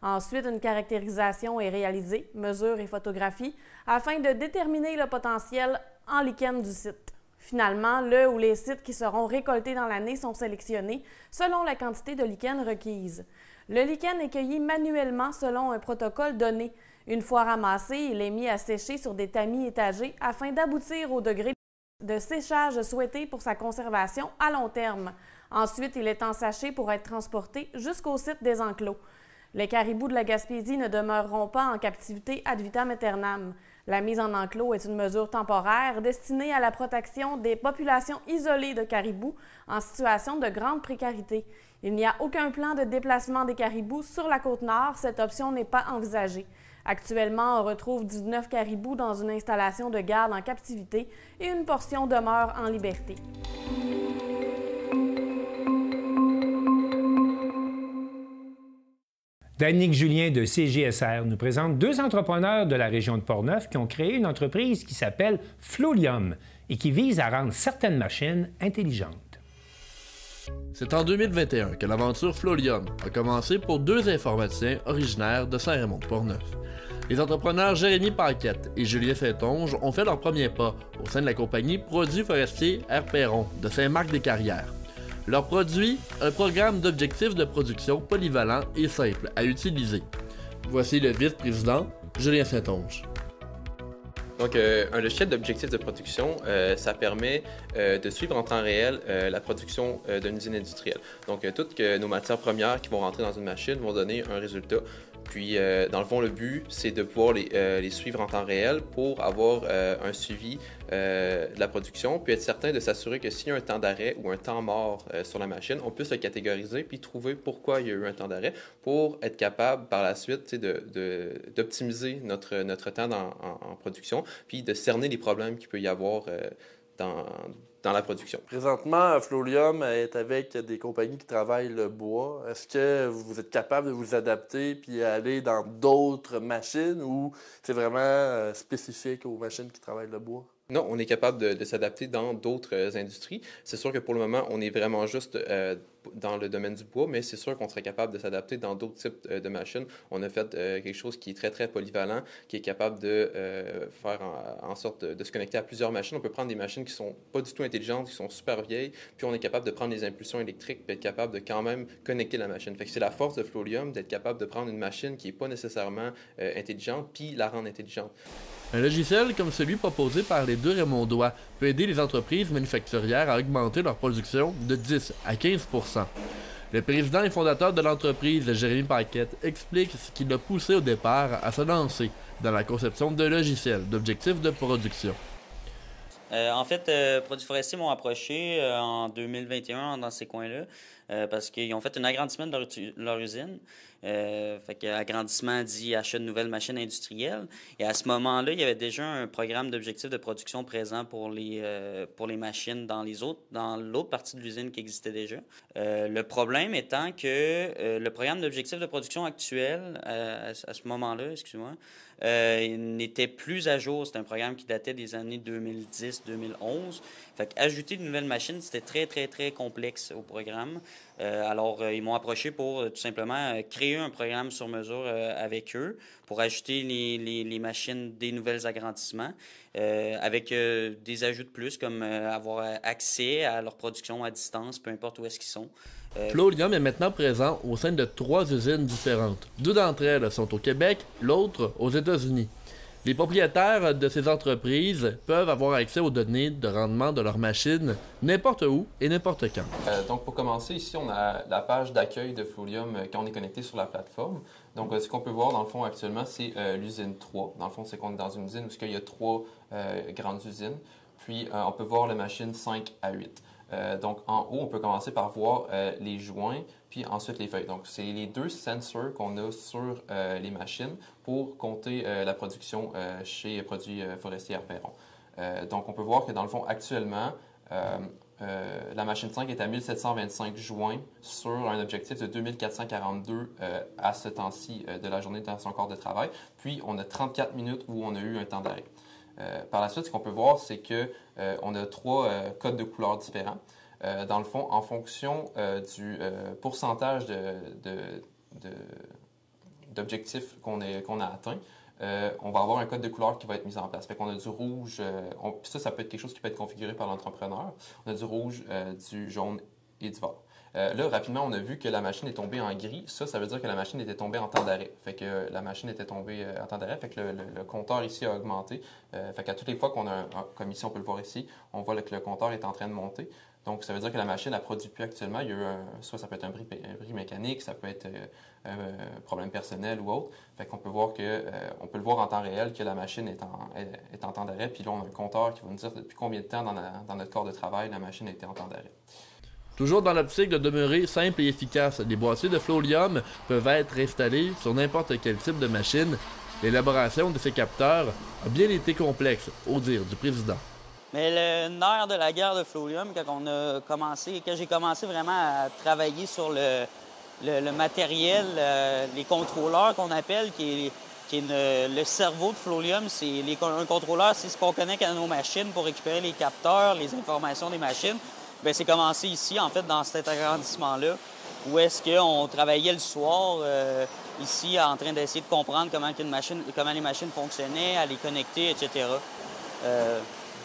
Ensuite, une caractérisation est réalisée, mesures et photographies, afin de déterminer le potentiel en lichen du site. Finalement, le ou les sites qui seront récoltés dans l'année sont sélectionnés selon la quantité de lichen requise. Le lichen est cueilli manuellement selon un protocole donné. Une fois ramassé, il est mis à sécher sur des tamis étagés afin d'aboutir au degré de séchage souhaité pour sa conservation à long terme. Ensuite, il est ensaché pour être transporté jusqu'au site des enclos. Les caribous de la Gaspésie ne demeureront pas en captivité ad vitam aeternam. La mise en enclos est une mesure temporaire destinée à la protection des populations isolées de caribous en situation de grande précarité. Il n'y a aucun plan de déplacement des caribous sur la Côte-Nord, cette option n'est pas envisagée. Actuellement, on retrouve 19 caribous dans une installation de garde en captivité et une portion demeure en liberté. Danique Julien de CGSR nous présente deux entrepreneurs de la région de Portneuf qui ont créé une entreprise qui s'appelle Flolium et qui vise à rendre certaines machines intelligentes. C'est en 2021 que l'aventure Flolium a commencé pour deux informaticiens originaires de Saint-Raymond-de-Portneuf. Les entrepreneurs Jérémy Paquette et Julien Saintonge ont fait leur premier pas au sein de la compagnie Produits forestiers R. Perron de Saint-Marc-des-Carrières. Leur produit, un programme d'objectifs de production polyvalent et simple à utiliser. Voici le vice-président, Julien Saint-Onge. Donc, un logiciel d'objectifs de production, ça permet de suivre en temps réel la production d'une usine industrielle. Donc, toutes nos matières premières qui vont rentrer dans une machine vont donner un résultat. Puis, dans le fond, le but, c'est de pouvoir les suivre en temps réel pour avoir un suivi de la production, puis être certain de s'assurer que s'il y a un temps d'arrêt ou un temps mort sur la machine, on puisse le catégoriser puis trouver pourquoi il y a eu un temps d'arrêt pour être capable par la suite d'optimiser notre temps en production puis de cerner les problèmes qu'il peut y avoir dans la production. Présentement, Floleum est avec des compagnies qui travaillent le bois. Est-ce que vous êtes capable de vous adapter puis aller dans d'autres machines ou c'est vraiment spécifique aux machines qui travaillent le bois? Non, on est capable de s'adapter dans d'autres industries. C'est sûr que pour le moment, on est vraiment juste dans le domaine du bois, mais c'est sûr qu'on serait capable de s'adapter dans d'autres types de machines. On a fait quelque chose qui est très, très polyvalent, qui est capable de faire en sorte de se connecter à plusieurs machines. On peut prendre des machines qui sont pas du tout intelligentes, qui sont super vieilles, puis on est capable de prendre les impulsions électriques, puis être capable de quand même connecter la machine. Fait que c'est la force de Floleum d'être capable de prendre une machine qui n'est pas nécessairement intelligente, puis la rendre intelligente. Un logiciel comme celui proposé par les deux Raymondois peut aider les entreprises manufacturières à augmenter leur production de 10 à 15%. Le président et fondateur de l'entreprise, Jérémy Paquette, explique ce qui l'a poussé au départ à se lancer dans la conception de logiciels d'objectifs de production. En fait, Produits forestiers m'ont approché en 2021 dans ces coins-là parce qu'ils ont fait un agrandissement de leur usine. Fait que agrandissement dit achat de nouvelles machines industrielles. Et à ce moment-là, il y avait déjà un programme d'objectifs de production présent pour les machines dans l'autre partie de l'usine qui existait déjà. Le problème étant que le programme d'objectifs de production actuel, à ce moment-là, excusez-moi, n'était plus à jour. C'était un programme qui datait des années 2010-2011. Fait qu'ajouter de nouvelles machines, c'était très, très, très complexe au programme. Alors, ils m'ont approché pour tout simplement créer un programme sur mesure avec eux pour ajouter les machines des nouvelles agrandissements avec des ajouts de plus comme avoir accès à leur production à distance, peu importe où est-ce qu'ils sont. Floleum est maintenant présent au sein de 3 usines différentes. 2 d'entre elles sont au Québec, l'autre aux États-Unis. Les propriétaires de ces entreprises peuvent avoir accès aux données de rendement de leurs machines n'importe où et n'importe quand. Donc, pour commencer, ici, on a la page d'accueil de Floleum quand on est connecté sur la plateforme. Donc, ce qu'on peut voir, dans le fond, actuellement, c'est l'usine 3. Dans le fond, c'est qu'on est dans une usine où il y a 3 grandes usines. Puis, on peut voir la machine 5 à 8. Donc, en haut, on peut commencer par voir les joints, puis ensuite les feuilles. Donc, c'est les 2 sensors qu'on a sur les machines pour compter la production chez Produits forestiers Perron. Donc, on peut voir que dans le fond, actuellement, la machine 5 est à 1725 joints sur un objectif de 2442 à ce temps-ci de la journée dans son corps de travail. Puis, on a 34 minutes où on a eu un temps d'arrêt. Par la suite, ce qu'on peut voir, c'est qu'on a 3 codes de couleurs différents. Dans le fond, en fonction du pourcentage d'objectifs qu'on a atteint, on va avoir un code de couleur qui va être mis en place. Fait qu'on a du rouge, ça peut être quelque chose qui peut être configuré par l'entrepreneur. On a du rouge, du jaune et du vert. Là, rapidement, on a vu que la machine est tombée en gris. Ça veut dire que la machine était tombée en temps d'arrêt. Fait que la machine était tombée en temps d'arrêt. Fait que le compteur ici a augmenté. Fait qu'à toutes les fois qu'on a comme ici, on peut le voir ici, on voit que le compteur est en train de monter. Donc, ça veut dire que la machine ne produit plus actuellement. Il y a eu soit ça peut être un bris mécanique, ça peut être un problème personnel ou autre. Fait qu'on peut voir on peut le voir en temps réel que la machine est en temps d'arrêt. Puis là, on a un compteur qui va nous dire depuis combien de temps dans notre corps de travail la machine était en temps d'arrêt. Toujours dans l'optique de demeurer simple et efficace, les boîtiers de Floleum peuvent être installés sur n'importe quel type de machine. L'élaboration de ces capteurs a bien été complexe, au dire du président. Mais le nerf de la guerre de Floleum, quand j'ai commencé vraiment à travailler sur le matériel, les contrôleurs qu'on appelle, qui est le cerveau de Floleum, un contrôleur, c'est ce qu'on connecte à nos machines pour récupérer les capteurs, les informations des machines. Bien, c'est commencé ici, en fait, dans cet agrandissement-là, où est-ce qu'on travaillait le soir, ici, en train d'essayer de comprendre comment les machines fonctionnaient, à les connecter, etc.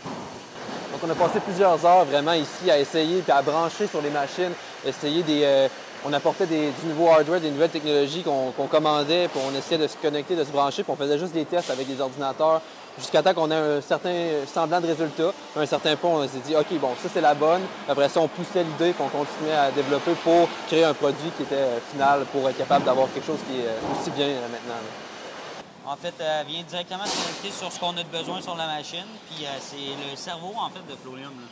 Donc on a passé plusieurs heures vraiment ici à essayer puis à brancher sur les machines, essayer on apportait du nouveau hardware, des nouvelles technologies qu'on commandait, puis on essayait de se connecter, de se brancher, puis on faisait juste des tests avec des ordinateurs jusqu'à temps qu'on ait un certain semblant de résultat. À un certain point, on s'est dit, OK, bon, ça c'est la bonne. Après ça, on poussait l'idée, puis on continuait à développer pour créer un produit qui était final, pour être capable d'avoir quelque chose qui est aussi bien maintenant. En fait, elle vient directement se connecter sur ce qu'on a de besoin sur la machine, puis c'est le cerveau, en fait, de Flowium.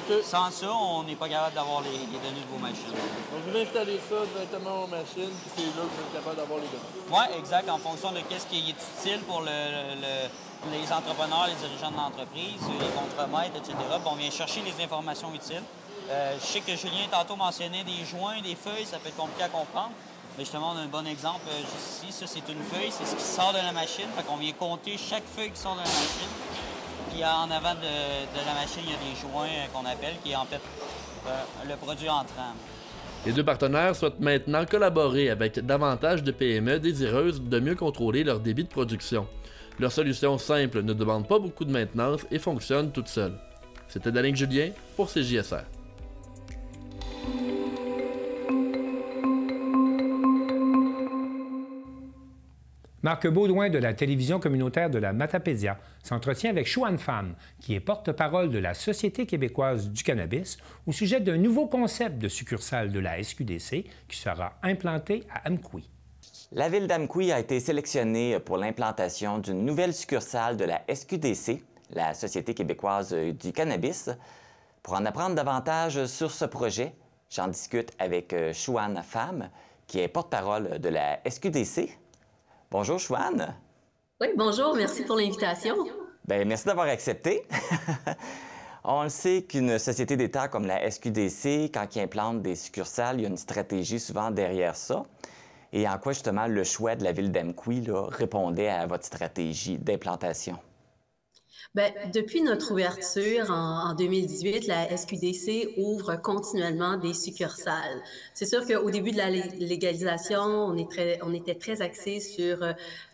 Okay. Sans ça, on n'est pas capable d'avoir les données de vos machines. Donc, vous installez ça directement aux machines, puis c'est là que vous êtes capable d'avoir les données. Oui, exact. En fonction de qu'est-ce qui est utile pour les entrepreneurs, les dirigeants de l'entreprise, les contremaîtres, etc. Puis on vient chercher les informations utiles. Je sais que Julien, tantôt, mentionnait des joints, des feuilles, ça peut être compliqué à comprendre. Mais justement, on a un bon exemple juste ici. Ça, c'est une feuille, c'est ce qui sort de la machine. Fait qu'on vient compter chaque feuille qui sort de la machine. Puis en avant de la machine, il y a des joints qu'on appelle, qui est en fait le produit entrant. Les deux partenaires souhaitent maintenant collaborer avec davantage de PME désireuses de mieux contrôler leur débit de production. Leur solution simple ne demande pas beaucoup de maintenance et fonctionne toute seule. C'était Danick Julien pour CJSR. Marc Baudouin de la télévision communautaire de la Matapédia s'entretient avec Chouane Pham, qui est porte-parole de la Société québécoise du cannabis, au sujet d'un nouveau concept de succursale de la SQDC qui sera implanté à Amqui. La ville d'Amqui a été sélectionnée pour l'implantation d'une nouvelle succursale de la SQDC, la Société québécoise du cannabis. Pour en apprendre davantage sur ce projet, j'en discute avec Chouane Pham, qui est porte-parole de la SQDC. Bonjour, Chouane. Oui, bonjour. Merci pour l'invitation. Bien, merci d'avoir accepté. On le sait qu'une société d'État comme la SQDC, quand il implante des succursales, il y a une stratégie souvent derrière ça. Et en quoi, justement, le choix de la ville d'Amqui répondait à votre stratégie d'implantation? Bien, depuis notre ouverture en 2018, la SQDC ouvre continuellement des succursales. C'est sûr qu'au début de la légalisation, on était très axé sur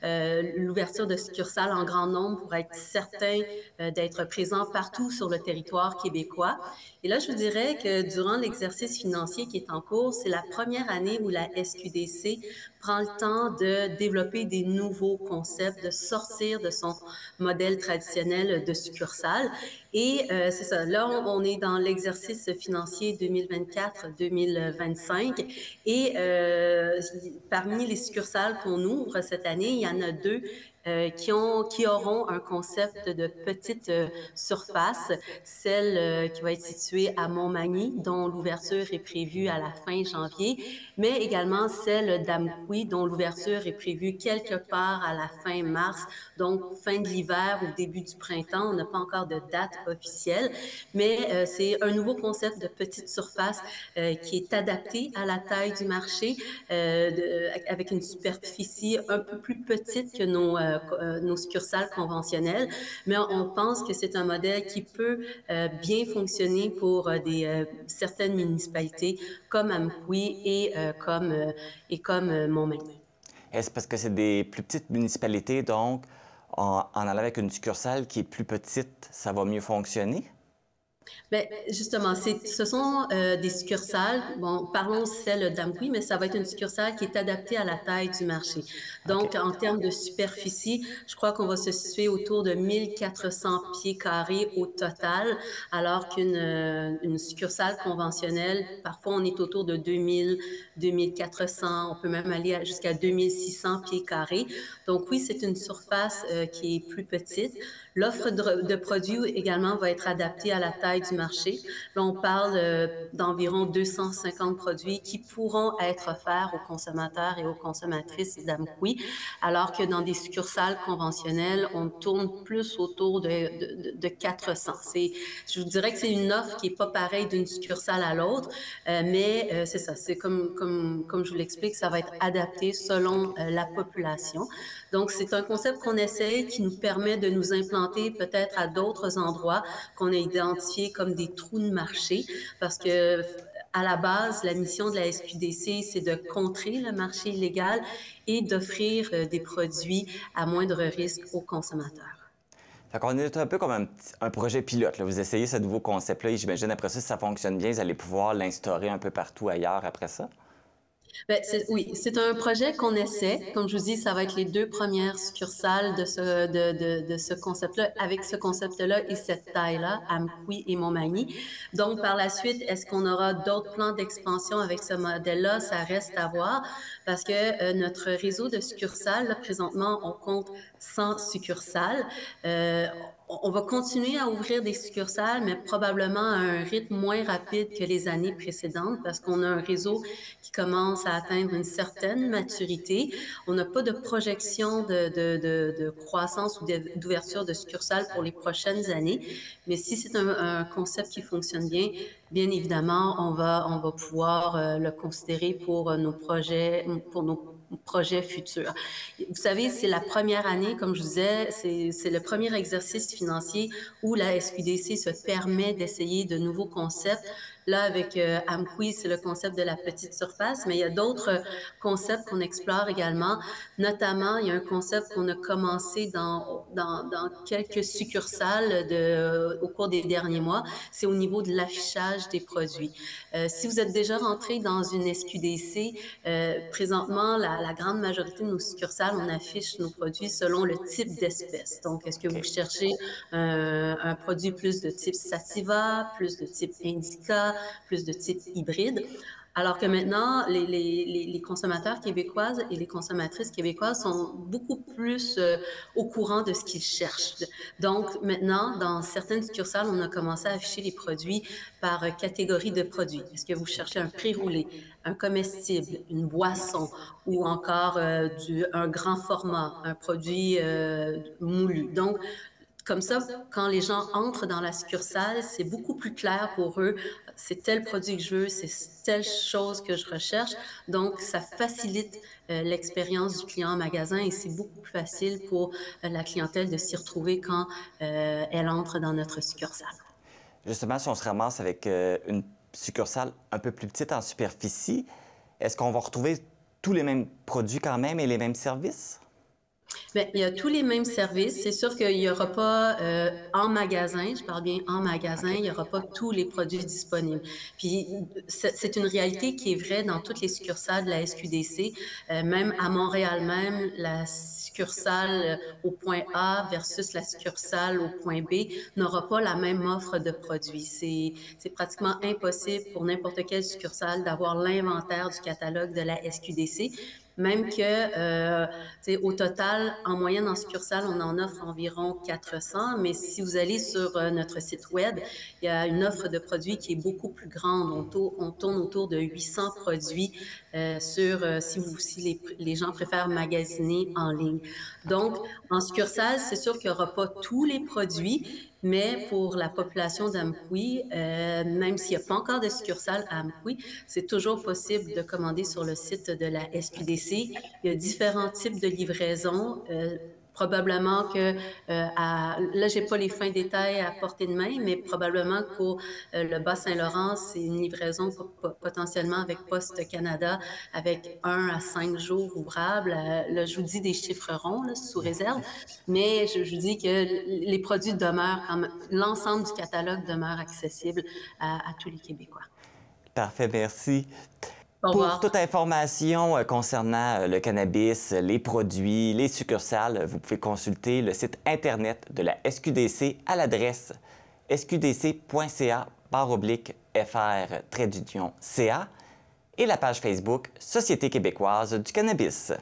l'ouverture de succursales en grand nombre pour être certain d'être présent partout sur le territoire québécois. Et là, je vous dirais que durant l'exercice financier qui est en cours, c'est la première année où la SQDC prend le temps de développer des nouveaux concepts, de sortir de son modèle traditionnel de succursale. Et c'est ça, là, on est dans l'exercice financier 2024-2025 et parmi les succursales qu'on ouvre cette année, il y en a deux qui auront un concept de petite surface, celle qui va être située à Montmagny, dont l'ouverture est prévue à la fin janvier, mais également celle d'Amqui, dont l'ouverture est prévue quelque part à la fin mars, donc fin de l'hiver ou début du printemps. On n'a pas encore de date officielle, mais c'est un nouveau concept de petite surface qui est adapté à la taille du marché, avec une superficie un peu plus petite que nos succursales conventionnelles, mais on pense que c'est un modèle qui peut bien fonctionner pour certaines municipalités comme Amqui et comme Montmagny. Est-ce parce que c'est des plus petites municipalités, donc en allant avec une succursale qui est plus petite, ça va mieux fonctionner? Bien, justement, ce sont des succursales, bon, parlons celle d'Amqui, mais ça va être une succursale qui est adaptée à la taille du marché. Donc, en termes de superficie, je crois qu'on va se situer autour de 1400 pieds carrés au total, alors qu'une succursale conventionnelle, parfois on est autour de 2000, 2400, on peut même aller jusqu'à 2600 pieds carrés. Donc oui, c'est une surface qui est plus petite. L'offre de produits également va être adaptée à la taille du marché. Là, on parle d'environ 250 produits qui pourront être offerts aux consommateurs et aux consommatrices d'Amqui, alors que dans des succursales conventionnelles, on tourne plus autour de 400. Je vous dirais que c'est une offre qui n'est pas pareille d'une succursale à l'autre, mais c'est ça, c'est comme je vous l'explique, ça va être adapté selon la population. Donc, c'est un concept qu'on essaie qui nous permet de nous implanter peut-être à d'autres endroits qu'on a identifiés comme des trous de marché, parce que à la base, la mission de la SQDC, c'est de contrer le marché illégal et d'offrir des produits à moindre risque aux consommateurs. Fait qu'on est un peu comme un projet pilote, là. Vous essayez ce nouveau concept-là et j'imagine après ça, si ça fonctionne bien, vous allez pouvoir l'instaurer un peu partout ailleurs après ça? Ben, oui, c'est un projet qu'on essaie. Comme je vous dis, ça va être les 2 premières succursales de ce concept-là, avec ce concept-là et cette taille-là, Amqui et Montmagny. Donc, par la suite, est-ce qu'on aura d'autres plans d'expansion avec ce modèle-là? Ça reste à voir parce que notre réseau de succursales, là, présentement, on compte 100 succursales. On va continuer à ouvrir des succursales, mais probablement à un rythme moins rapide que les années précédentes parce qu'on a un réseau qui commence à atteindre une certaine maturité. On n'a pas de projection de croissance ou d'ouverture de succursales pour les prochaines années, mais si c'est un concept qui fonctionne bien, bien évidemment, on va pouvoir le considérer pour nos projets futurs. Vous savez, c'est la première année, comme je vous disais, c'est le premier exercice financier où la SQDC se permet d'essayer de nouveaux concepts. Là, avec Amqui, c'est le concept de la petite surface, mais il y a d'autres concepts qu'on explore également. Notamment, il y a un concept qu'on a commencé dans quelques succursales au cours des derniers mois. C'est au niveau de l'affichage des produits. Si vous êtes déjà rentré dans une SQDC, présentement, la grande majorité de nos succursales, on affiche nos produits selon le type d'espèce. Donc, est-ce que vous cherchez un produit plus de type sativa, plus de type indica, plus de type hybride? Alors que maintenant, les consommateurs québécoises et les consommatrices québécoises sont beaucoup plus au courant de ce qu'ils cherchent. Donc maintenant, dans certaines succursales, on a commencé à afficher les produits par catégorie de produits. Est-ce que vous cherchez un pré-roulé, un comestible, une boisson ou encore un grand format, un produit moulu? Donc, comme ça, quand les gens entrent dans la succursale, c'est beaucoup plus clair pour eux. C'est tel produit que je veux, c'est telle chose que je recherche. Donc, ça facilite l'expérience du client en magasin et c'est beaucoup plus facile pour la clientèle de s'y retrouver quand elle entre dans notre succursale. Justement, si on se ramasse avec une succursale un peu plus petite en superficie, est-ce qu'on va retrouver tous les mêmes produits quand même et les mêmes services? Bien, il y a tous les mêmes services. C'est sûr qu'il n'y aura pas en magasin, je parle bien en magasin, il n'y aura pas tous les produits disponibles. Puis, c'est une réalité qui est vraie dans toutes les succursales de la SQDC. Même à Montréal même, la succursale au point A versus la succursale au point B n'aura pas la même offre de produits. C'est pratiquement impossible pour n'importe quelle succursale d'avoir l'inventaire du catalogue de la SQDC. Même que, au total, en moyenne, en succursale, on en offre environ 400, mais si vous allez sur notre site web, il y a une offre de produits qui est beaucoup plus grande. On tourne autour de 800 produits si les gens préfèrent magasiner en ligne. Donc, en succursale, c'est sûr qu'il n'y aura pas tous les produits, mais pour la population d'Amqui, même s'il n'y a pas encore de succursale à Amqui, c'est toujours possible de commander sur le site de la SQDC. Il y a différents types de livraisons. Probablement que, là, j'ai pas les fins détails à portée de main, mais probablement que pour le Bas-Saint-Laurent, c'est une livraison potentiellement avec Poste Canada avec 1 à 5 jours ouvrables. Là, je vous dis des chiffres ronds, là, sous réserve, mais je vous dis que les produits demeurent quand même, l'ensemble du catalogue demeure accessible à tous les Québécois. Parfait, merci. Pour toute information concernant le cannabis, les produits, les succursales, vous pouvez consulter le site Internet de la SQDC à l'adresse sqdc.ca/fr-ca et la page Facebook Société québécoise du cannabis.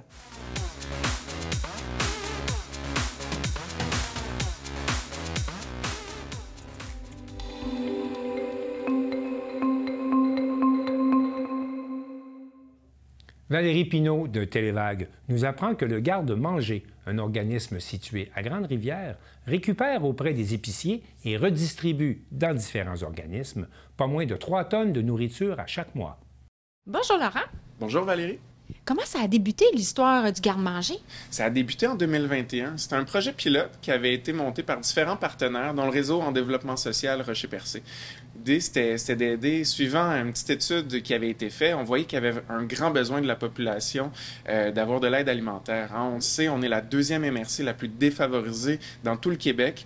Valérie Pinault de Télévague nous apprend que le Garde-Manger, un organisme situé à Grande-Rivière, récupère auprès des épiciers et redistribue dans différents organismes pas moins de 3 tonnes de nourriture à chaque mois. Bonjour Laurent. Bonjour Valérie. Comment ça a débuté l'histoire du Garde-Manger? Ça a débuté en 2021. C'est un projet pilote qui avait été monté par différents partenaires, dont le réseau en développement social Rocher-Percé. l'idée, c'était d'aider, suivant une petite étude qui avait été faite, on voyait qu'il y avait un grand besoin de la population d'avoir de l'aide alimentaire. Hein. On le sait, on est la deuxième MRC la plus défavorisée dans tout le Québec.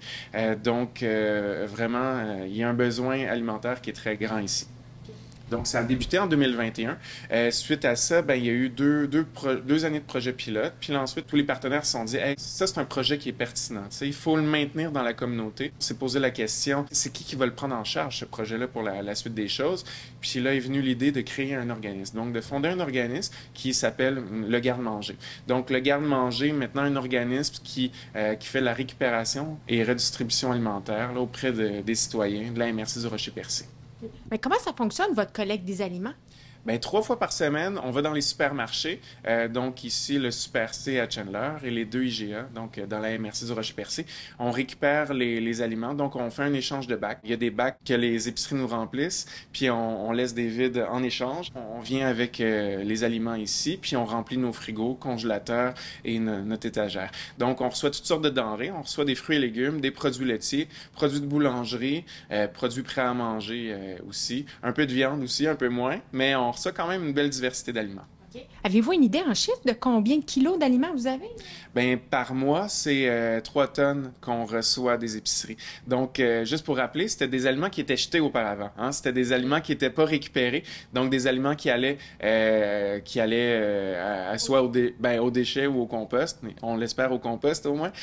Donc, vraiment, il y a un besoin alimentaire qui est très grand ici. Donc, ça a débuté en 2021. Suite à ça, ben, il y a eu deux années de projet pilote. Puis là, ensuite, tous les partenaires se sont dit hey, ça, c'est un projet qui est pertinent. T'sais, il faut le maintenir dans la communauté. On s'est posé la question, c'est qui va le prendre en charge, ce projet-là, pour la suite des choses? Puis là est venue l'idée de créer un organisme. Donc, de fonder un organisme qui s'appelle le Garde-Manger. Donc, le Garde-Manger, maintenant, un organisme qui fait la récupération et redistribution alimentaire là, auprès des citoyens de la MRC du Rocher-Percé. Mais comment ça fonctionne, votre collecte des aliments? Bien, 3 fois par semaine, on va dans les supermarchés. Donc ici, le Super C à Chandler et les 2 IGA, donc dans la MRC du Rocher-Percé. On récupère les aliments, donc on fait un échange de bacs. Il y a des bacs que les épiceries nous remplissent, puis on laisse des vides en échange. On vient avec les aliments ici, puis on remplit nos frigos, congélateurs et notre étagère. Donc on reçoit toutes sortes de denrées. On reçoit des fruits et légumes, des produits laitiers, produits de boulangerie, produits prêts à manger aussi. Un peu de viande aussi, un peu moins, mais on reçoit quand même une belle diversité d'aliments. Okay. Avez-vous une idée en chiffres de combien de kilos d'aliments vous avez? Bien, par mois, c'est 3 tonnes qu'on reçoit des épiceries. Donc, juste pour rappeler, c'était des aliments qui étaient jetés auparavant. Hein? C'était des aliments qui n'étaient pas récupérés. Donc, des aliments qui allaient soit au déchet ou au compost. On l'espère au compost au moins.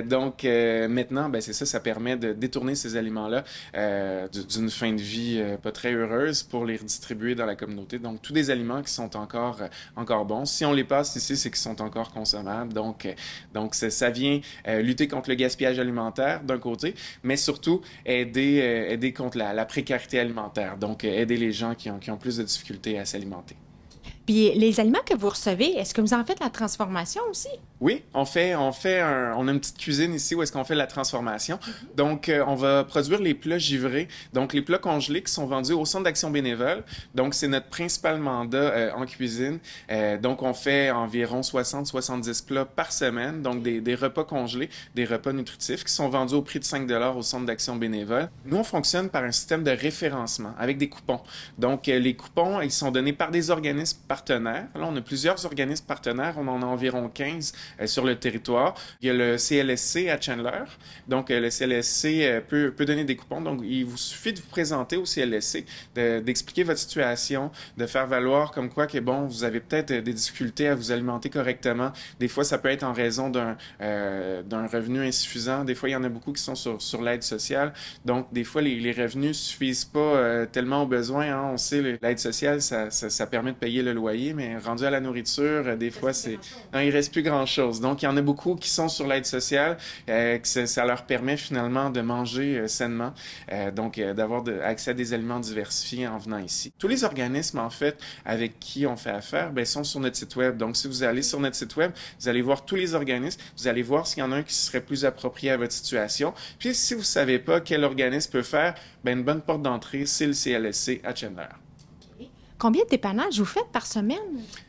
Donc, maintenant, ben, c'est ça, ça permet de détourner ces aliments-là d'une fin de vie pas très heureuse pour les redistribuer dans la communauté. Donc, tous des aliments qui sont encore bons. Si on les passe ici, c'est qu'ils sont encore consommables. Donc ça vient lutter contre le gaspillage alimentaire d'un côté, mais surtout aider contre la précarité alimentaire. Donc, aider les gens qui ont plus de difficultés à s'alimenter. Puis les aliments que vous recevez, est-ce que vous en faites la transformation aussi? Oui, on a une petite cuisine ici où est-ce qu'on fait la transformation. Donc, on va produire les plats givrés, donc les plats congelés qui sont vendus au Centre d'action bénévole. Donc, c'est notre principal mandat en cuisine. Donc, on fait environ 60-70 plats par semaine, donc des repas congelés, des repas nutritifs qui sont vendus au prix de 5 $ au Centre d'action bénévole. Nous, on fonctionne par un système de référencement avec des coupons. Donc, les coupons, ils sont donnés par des organismes partenaires. Là, on a plusieurs organismes partenaires. On en a environ 15 sur le territoire. Il y a le CLSC à Chandler. Donc, le CLSC peut donner des coupons. Donc, il vous suffit de vous présenter au CLSC, d'expliquer votre situation, de faire valoir comme quoi que, bon, vous avez peut-être des difficultés à vous alimenter correctement. Des fois, ça peut être en raison d'un revenu insuffisant. Des fois, il y en a beaucoup qui sont sur l'aide sociale. Donc, des fois, les revenus ne suffisent pas tellement aux besoins. Hein. On sait, l'aide sociale, ça permet de payer le loyer, mais rendu à la nourriture, des fois, non, il reste plus grand-chose. Donc, il y en a beaucoup qui sont sur l'aide sociale, que ça leur permet finalement de manger sainement, donc d'avoir accès à des aliments diversifiés en venant ici. Tous les organismes, en fait, avec qui on fait affaire, bien, sont sur notre site web. Donc, si vous allez sur notre site web, vous allez voir tous les organismes, vous allez voir s'il y en a un qui serait plus approprié à votre situation. Puis, si vous ne savez pas quel organisme peut faire, bien, une bonne porte d'entrée, c'est le CLSC à Chandler. Combien de dépannages vous faites par semaine?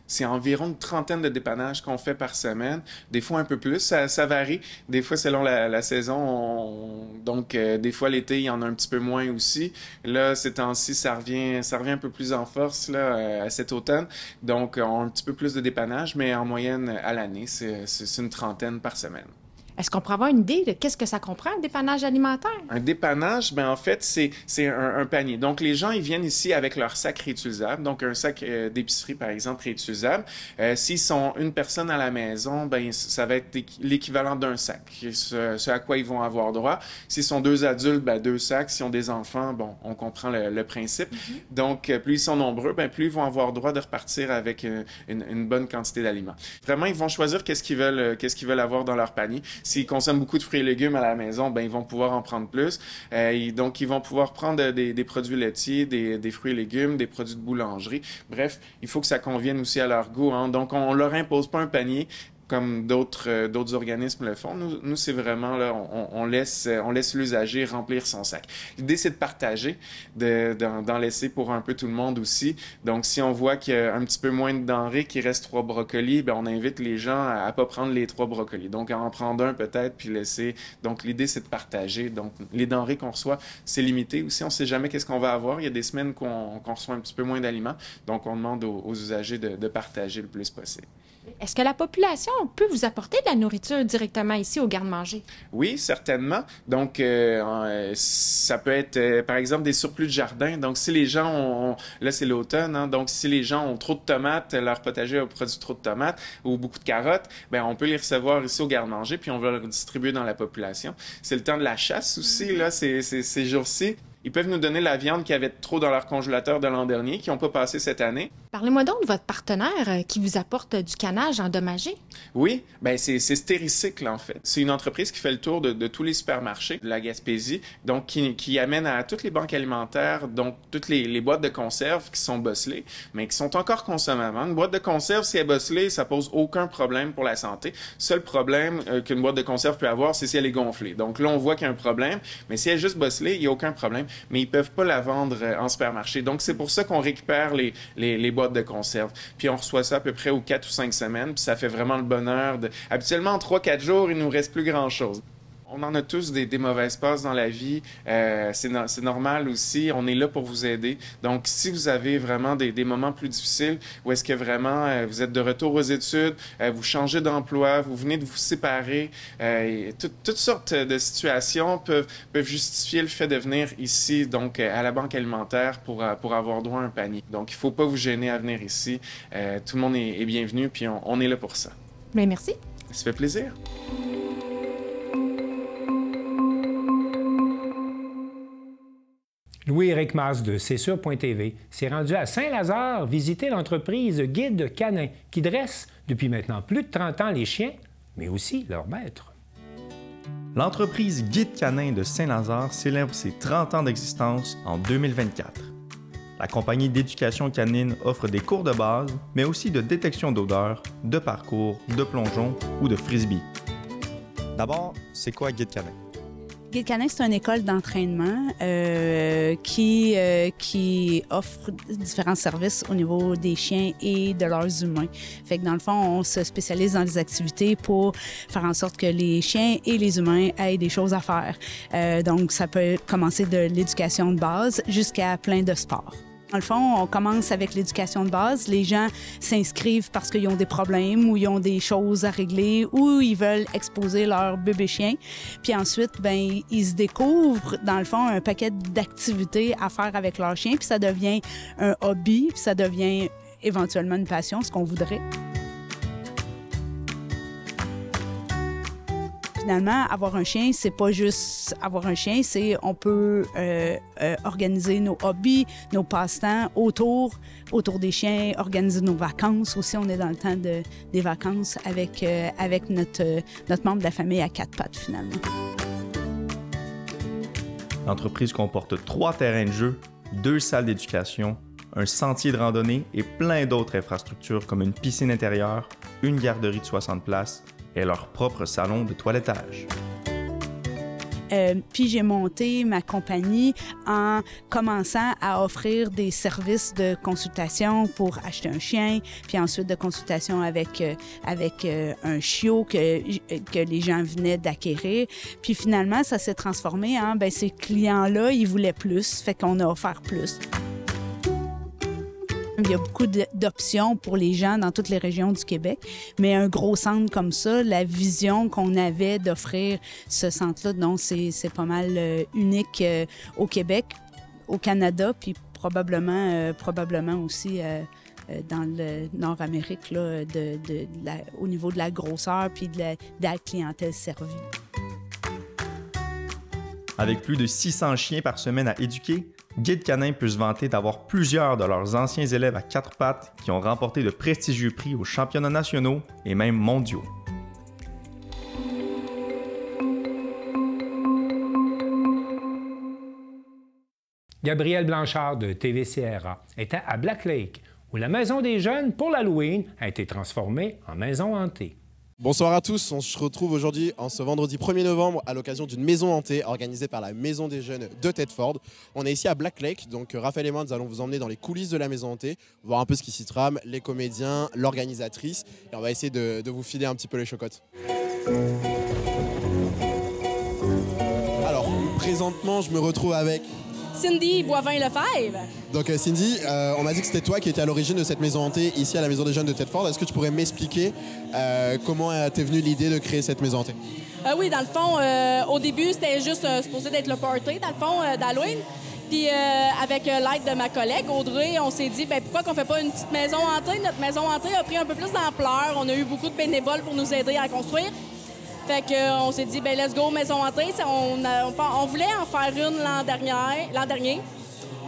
C'est environ une trentaine de dépannages qu'on fait par semaine. Des fois un peu plus, ça varie. Des fois selon la saison. Donc des fois l'été, il y en a un petit peu moins aussi. Là, ces temps-ci, ça revient un peu plus en force là, à cet automne. Donc on a un petit peu plus de dépannages, mais en moyenne à l'année, c'est une trentaine par semaine. Est-ce qu'on pourrait avoir une idée de qu'est-ce que ça comprend, un dépannage alimentaire? Un dépannage, ben en fait, c'est un panier. Donc, les gens, ils viennent ici avec leur sac réutilisable. Donc, un sac d'épicerie, par exemple, réutilisable. S'ils sont une personne à la maison, ben ça va être l'équivalent d'un sac. Ce à quoi ils vont avoir droit. S'ils sont 2 adultes, ben 2 sacs. S'ils ont des enfants, bon, on comprend le principe. Mm-hmm. Donc, plus ils sont nombreux, ben plus ils vont avoir droit de repartir avec une bonne quantité d'aliments. Vraiment, ils vont choisir qu'est-ce qu'ils veulent avoir dans leur panier. S'ils consomment beaucoup de fruits et légumes à la maison, ben ils vont pouvoir en prendre plus. Donc, ils vont pouvoir prendre des produits laitiers, des fruits et légumes, des produits de boulangerie. Bref, il faut que ça convienne aussi à leur goût. Hein. Donc, on leur impose pas un panier. comme d'autres organismes le font. Nous c'est vraiment, là, on laisse l'usager remplir son sac. L'idée, c'est de partager, d'en laisser pour un peu tout le monde aussi. Donc, si on voit qu'il y a un petit peu moins de denrées, qu'il reste 3 brocolis, bien, on invite les gens à pas prendre les 3 brocolis. Donc, à en prendre un peut-être, puis laisser. Donc, l'idée, c'est de partager. Donc, les denrées qu'on reçoit, c'est limité. Aussi, on ne sait jamais qu'est-ce qu'on va avoir. Il y a des semaines qu'on reçoit un petit peu moins d'aliments. Donc, on demande aux usagers de partager le plus possible. Est-ce que la population peut vous apporter de la nourriture directement ici au garde-manger? Oui, certainement. Donc, ça peut être, par exemple, des surplus de jardin. Donc, si les gens ont... Là, c'est l'automne, hein, donc si les gens ont trop de tomates, leur potager a produit trop de tomates ou beaucoup de carottes, bien, on peut les recevoir ici au garde-manger, puis on va les distribuer dans la population. C'est le temps de la chasse aussi, là, ces jours-ci. Ils peuvent nous donner la viande qu'il y avait trop dans leur congélateur de l'an dernier, qui n'ont pas passé cette année. Parlez-moi donc de votre partenaire qui vous apporte du canage endommagé. Oui, bien c'est Stéricycle, en fait. C'est une entreprise qui fait le tour de tous les supermarchés de la Gaspésie, donc qui amène à toutes les banques alimentaires, donc toutes les boîtes de conserve qui sont bosselées, mais qui sont encore consommables. Une boîte de conserve, si elle est bosselée, ça pose aucun problème pour la santé. Seul problème qu'une boîte de conserve peut avoir, c'est si elle est gonflée. Donc là, on voit qu'il y a un problème, mais si elle est juste bosselée, il n'y a aucun problème. Mais ils ne peuvent pas la vendre en supermarché. Donc, c'est pour ça qu'on récupère les boîtes de conserve. Puis, on reçoit ça à peu près aux 4 ou 5 semaines. Puis, ça fait vraiment le bonheur. Habituellement, en 3-4 jours, il ne nous reste plus grand-chose. On en a tous des mauvaises passes dans la vie. C'est normal aussi. On est là pour vous aider. Donc, si vous avez vraiment des moments plus difficiles, où est-ce que vraiment vous êtes de retour aux études, vous changez d'emploi, vous venez de vous séparer, toutes sortes de situations peuvent justifier le fait de venir ici, donc à la Banque alimentaire, pour avoir droit à un panier. Donc, il ne faut pas vous gêner à venir ici. Tout le monde est bienvenu, puis on est là pour ça. Bien, merci. Ça fait plaisir. Louis-Éric Mas de C'est-Sûr.tv s'est rendu à Saint-Lazare visiter l'entreprise Guide Canin qui dresse depuis maintenant plus de 30 ans les chiens, mais aussi leurs maîtres. L'entreprise Guide Canin de Saint-Lazare célèbre ses 30 ans d'existence en 2024. La compagnie d'éducation canine offre des cours de base, mais aussi de détection d'odeurs, de parcours, de plongeon ou de frisbee. D'abord, c'est quoi Guide Canin? Guide Canin, c'est une école d'entraînement qui offre différents services au niveau des chiens et de leurs humains. Fait que dans le fond, on se spécialise dans les activités pour faire en sorte que les chiens et les humains aient des choses à faire. Donc, ça peut commencer de l'éducation de base jusqu'à plein de sports. Dans le fond, on commence avec l'éducation de base. Les gens s'inscrivent parce qu'ils ont des problèmes ou ils ont des choses à régler ou ils veulent exposer leur bébé chien. Puis ensuite, ben ils se découvrent, dans le fond, un paquet d'activités à faire avec leur chien. Puis ça devient un hobby, puis ça devient éventuellement une passion, ce qu'on voudrait. Finalement, avoir un chien, c'est pas juste avoir un chien, c'est on peut organiser nos hobbies, nos passe-temps autour des chiens, organiser nos vacances. Aussi, on est dans le temps des vacances avec notre membre de la famille à 4 pattes, finalement. L'entreprise comporte 3 terrains de jeu, 2 salles d'éducation, un sentier de randonnée et plein d'autres infrastructures comme une piscine intérieure, une garderie de 60 places, et leur propre salon de toilettage. Puis j'ai monté ma compagnie en commençant à offrir des services de consultation pour acheter un chien, puis ensuite de consultation avec un chiot que les gens venaient d'acquérir. Puis finalement, ça s'est transformé en, ben ces clients-là, ils voulaient plus, fait qu'on a offert plus. Il y a beaucoup d'options pour les gens dans toutes les régions du Québec, mais un gros centre comme ça, la vision qu'on avait d'offrir ce centre-là, donc c'est pas mal unique au Québec, au Canada, puis probablement aussi dans le Nord-Amérique, là, au niveau de la grosseur puis de la clientèle servie. Avec plus de 600 chiens par semaine à éduquer, Guide Canin peut se vanter d'avoir plusieurs de leurs anciens élèves à 4 pattes qui ont remporté de prestigieux prix aux championnats nationaux et même mondiaux. Gabriel Blanchard de TV-CRA était à Black Lake, où la maison des jeunes pour l'Halloween a été transformée en maison hantée. Bonsoir à tous, on se retrouve aujourd'hui en ce vendredi 1er novembre à l'occasion d'une maison hantée organisée par la Maison des Jeunes de Thetford. On est ici à Black Lake, donc Raphaël et moi nous allons vous emmener dans les coulisses de la maison hantée, voir un peu ce qui s'y trame, les comédiens, l'organisatrice, et on va essayer de vous filer un petit peu les chocottes. Alors, présentement je me retrouve avec... Cindy Boivin-Lefebvre. Donc Cindy, on m'a dit que c'était toi qui étais à l'origine de cette maison hantée ici à la Maison des Jeunes de Thetford. Est-ce que tu pourrais m'expliquer comment t'es venue l'idée de créer cette maison hantée? Oui, dans le fond, au début, c'était juste supposé d'être le party, dans le fond, d'Halloween. Puis avec l'aide de ma collègue Audrey, on s'est dit, pourquoi qu'on fait pas une petite maison hantée? Notre maison hantée a pris un peu plus d'ampleur. On a eu beaucoup de bénévoles pour nous aider à construire. Fait qu'on s'est dit, let's go, maison hantée. On voulait en faire une l'an dernier,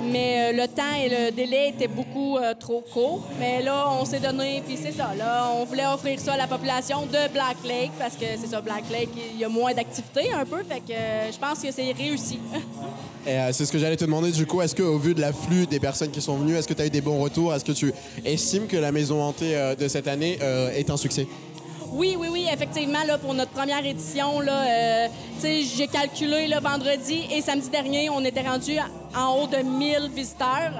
mais le temps et le délai étaient beaucoup trop courts. Mais là, on s'est donné, puis c'est ça. Là, on voulait offrir ça à la population de Black Lake, parce que c'est ça, Black Lake, il y a moins d'activités un peu. Fait que je pense que c'est réussi. Et c'est ce que j'allais te demander du coup. Est-ce qu'au vu de l'afflux des personnes qui sont venues, est-ce que tu as eu des bons retours? Est-ce que tu estimes que la maison hantée de cette année est un succès? Oui, effectivement, là, pour notre première édition, j'ai calculé le vendredi et samedi dernier, on était rendu en haut de 1000 visiteurs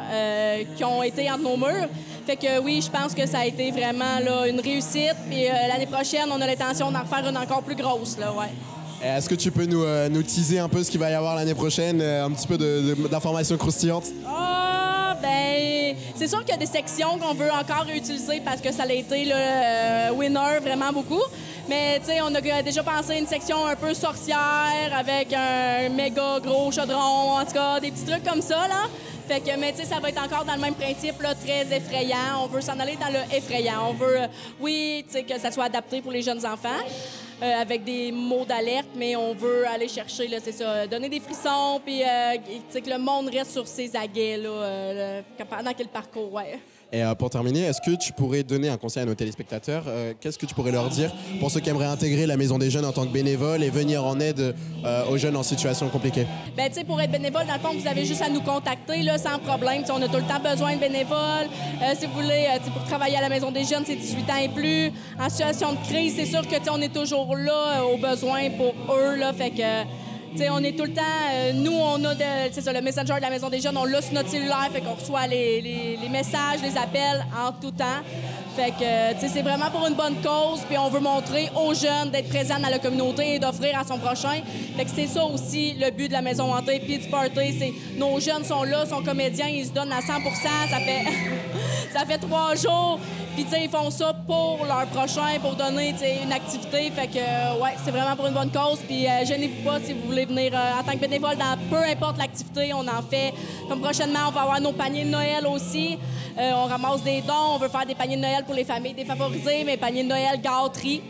qui ont été entre nos murs. Fait que oui, je pense que ça a été vraiment là, une réussite. Puis l'année prochaine, on a l'intention d'en faire une encore plus grosse. Là, ouais. Est-ce que tu peux nous teaser un peu ce qu'il va y avoir l'année prochaine, un petit peu d'informations croustillantes? C'est sûr qu'il y a des sections qu'on veut encore utiliser parce que ça a été le winner vraiment beaucoup. Mais tu sais, on a déjà pensé à une section un peu sorcière avec un méga gros chaudron, en tout cas des petits trucs comme ça là. Fait que, mais tu sais, ça va être encore dans le même principe, là, très effrayant. On veut s'en aller dans le effrayant. On veut, oui, tu sais, que ça soit adapté pour les jeunes enfants, avec des mots d'alerte, mais on veut aller chercher, là, c'est ça, donner des frissons, puis tu sais, que le monde reste sur ses aguets, là, pendant qu'il parcourt, ouais. Et pour terminer, est-ce que tu pourrais donner un conseil à nos téléspectateurs? Qu'est-ce que tu pourrais leur dire pour ceux qui aimeraient intégrer la Maison des Jeunes en tant que bénévole et venir en aide aux jeunes en situation compliquée? Tu sais, pour être bénévole, dans le fond, vous avez juste à nous contacter, là, sans problème. T'sais, on a tout le temps besoin de bénévoles. Si vous voulez, pour travailler à la Maison des Jeunes, c'est 18 ans et plus. En situation de crise, c'est sûr que on est toujours là, aux besoins pour eux, là, fait que... T'sais, on est tout le temps... nous, on a le messenger de la Maison des Jeunes, on l'a sur notre cellulaire, fait qu'on reçoit les messages, les appels en tout temps. Fait que, c'est vraiment pour une bonne cause, puis on veut montrer aux jeunes d'être présents dans la communauté et d'offrir à son prochain. Fait que c'est ça aussi le but de la Maison hantée puis du party, c'est nos jeunes sont là, sont comédiens, ils se donnent à 100%, ça fait 3 jours. Puis, tu sais, ils font ça pour leur prochain, pour donner, tu sais, une activité. Fait que, ouais, c'est vraiment pour une bonne cause. Puis, gênez-vous pas si vous voulez venir en tant que bénévole dans peu importe l'activité. On en fait. Comme prochainement, on va avoir nos paniers de Noël aussi. On ramasse des dons. On veut faire des paniers de Noël pour les familles défavorisées, mais paniers de Noël gâterie.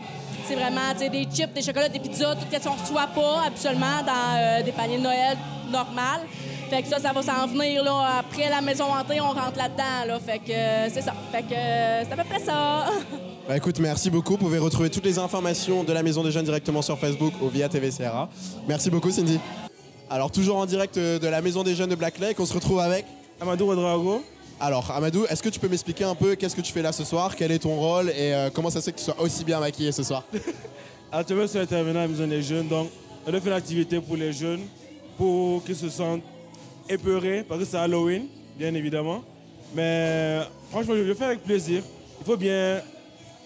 C'est vraiment, tu sais, des chips, des chocolats, des pizzas, tout ce qu'on ne reçoit pas absolument dans des paniers de Noël normales. Fait que ça va s'en venir, là. Après la maison hantée, on rentre là-dedans, là. Fait que c'est ça. Fait que c'est à peu près ça. Écoute, merci beaucoup. Vous pouvez retrouver toutes les informations de la Maison des Jeunes directement sur Facebook ou via TVCRA. Merci beaucoup, Cindy. Alors, toujours en direct de la Maison des Jeunes de Black Lake, on se retrouve avec... Amadou Ouedraogo. Alors, Amadou, est-ce que tu peux m'expliquer un peu qu'est-ce que tu fais là ce soir? Quel est ton rôle et comment ça se fait que tu sois aussi bien maquillé ce soir? Actuellement, je suis intervenant à la Maison des Jeunes. Donc, on a fait une activité pour les jeunes pour qu'ils se sentent épeurés, parce que c'est Halloween, bien évidemment. Mais franchement, je le fais avec plaisir. Il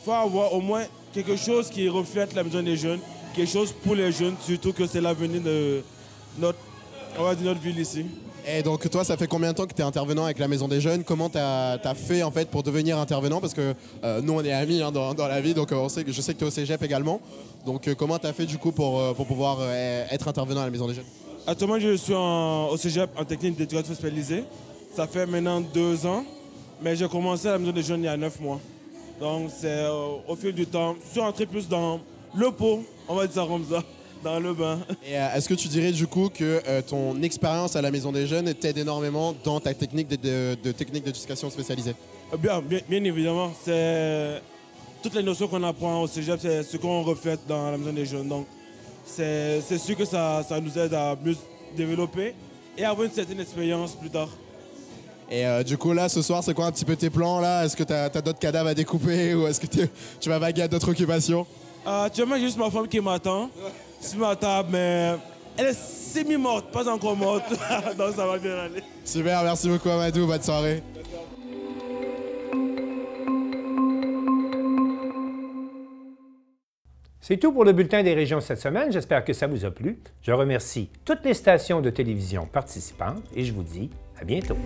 faut avoir au moins quelque chose qui reflète la Maison des Jeunes, quelque chose pour les jeunes, surtout que c'est l'avenir de notre ville ici. Et donc toi, ça fait combien de temps que tu es intervenant avec la Maison des Jeunes? Comment tu as fait en fait pour devenir intervenant? Parce que nous, on est amis dans la vie, donc je sais que tu es au cégep également. Donc comment tu as fait du coup pour pouvoir être intervenant à la Maison des Jeunes? Actuellement, je suis au cégep en technique d'éducation spécialisée. Ça fait maintenant 2 ans, mais j'ai commencé à la Maison des Jeunes il y a 9 mois. Donc c'est au fil du temps, je suis entré plus dans le pot, on va dire ça comme ça. Dans le bain. Et est-ce que tu dirais du coup que ton expérience à la Maison des Jeunes t'aide énormément dans ta technique technique d'éducation spécialisée? Bien évidemment. C'est toutes les notions qu'on apprend au cégep, c'est ce qu'on reflète dans la Maison des Jeunes. Donc c'est sûr que ça nous aide à mieux développer et avoir une certaine expérience plus tard. Et du coup là, ce soir, c'est quoi un petit peu tes plans là? Est-ce que tu as d'autres cadavres à découper ou est-ce que tu vas vaguer à d'autres occupations? Actuellement, j'ai juste ma femme qui m'attend sur ma table, mais elle est semi-morte, pas encore morte. Donc ça va bien aller. Super, merci beaucoup Amadou, bonne soirée. C'est tout pour le Bulletin des régions cette semaine. J'espère que ça vous a plu. Je remercie toutes les stations de télévision participantes et je vous dis à bientôt.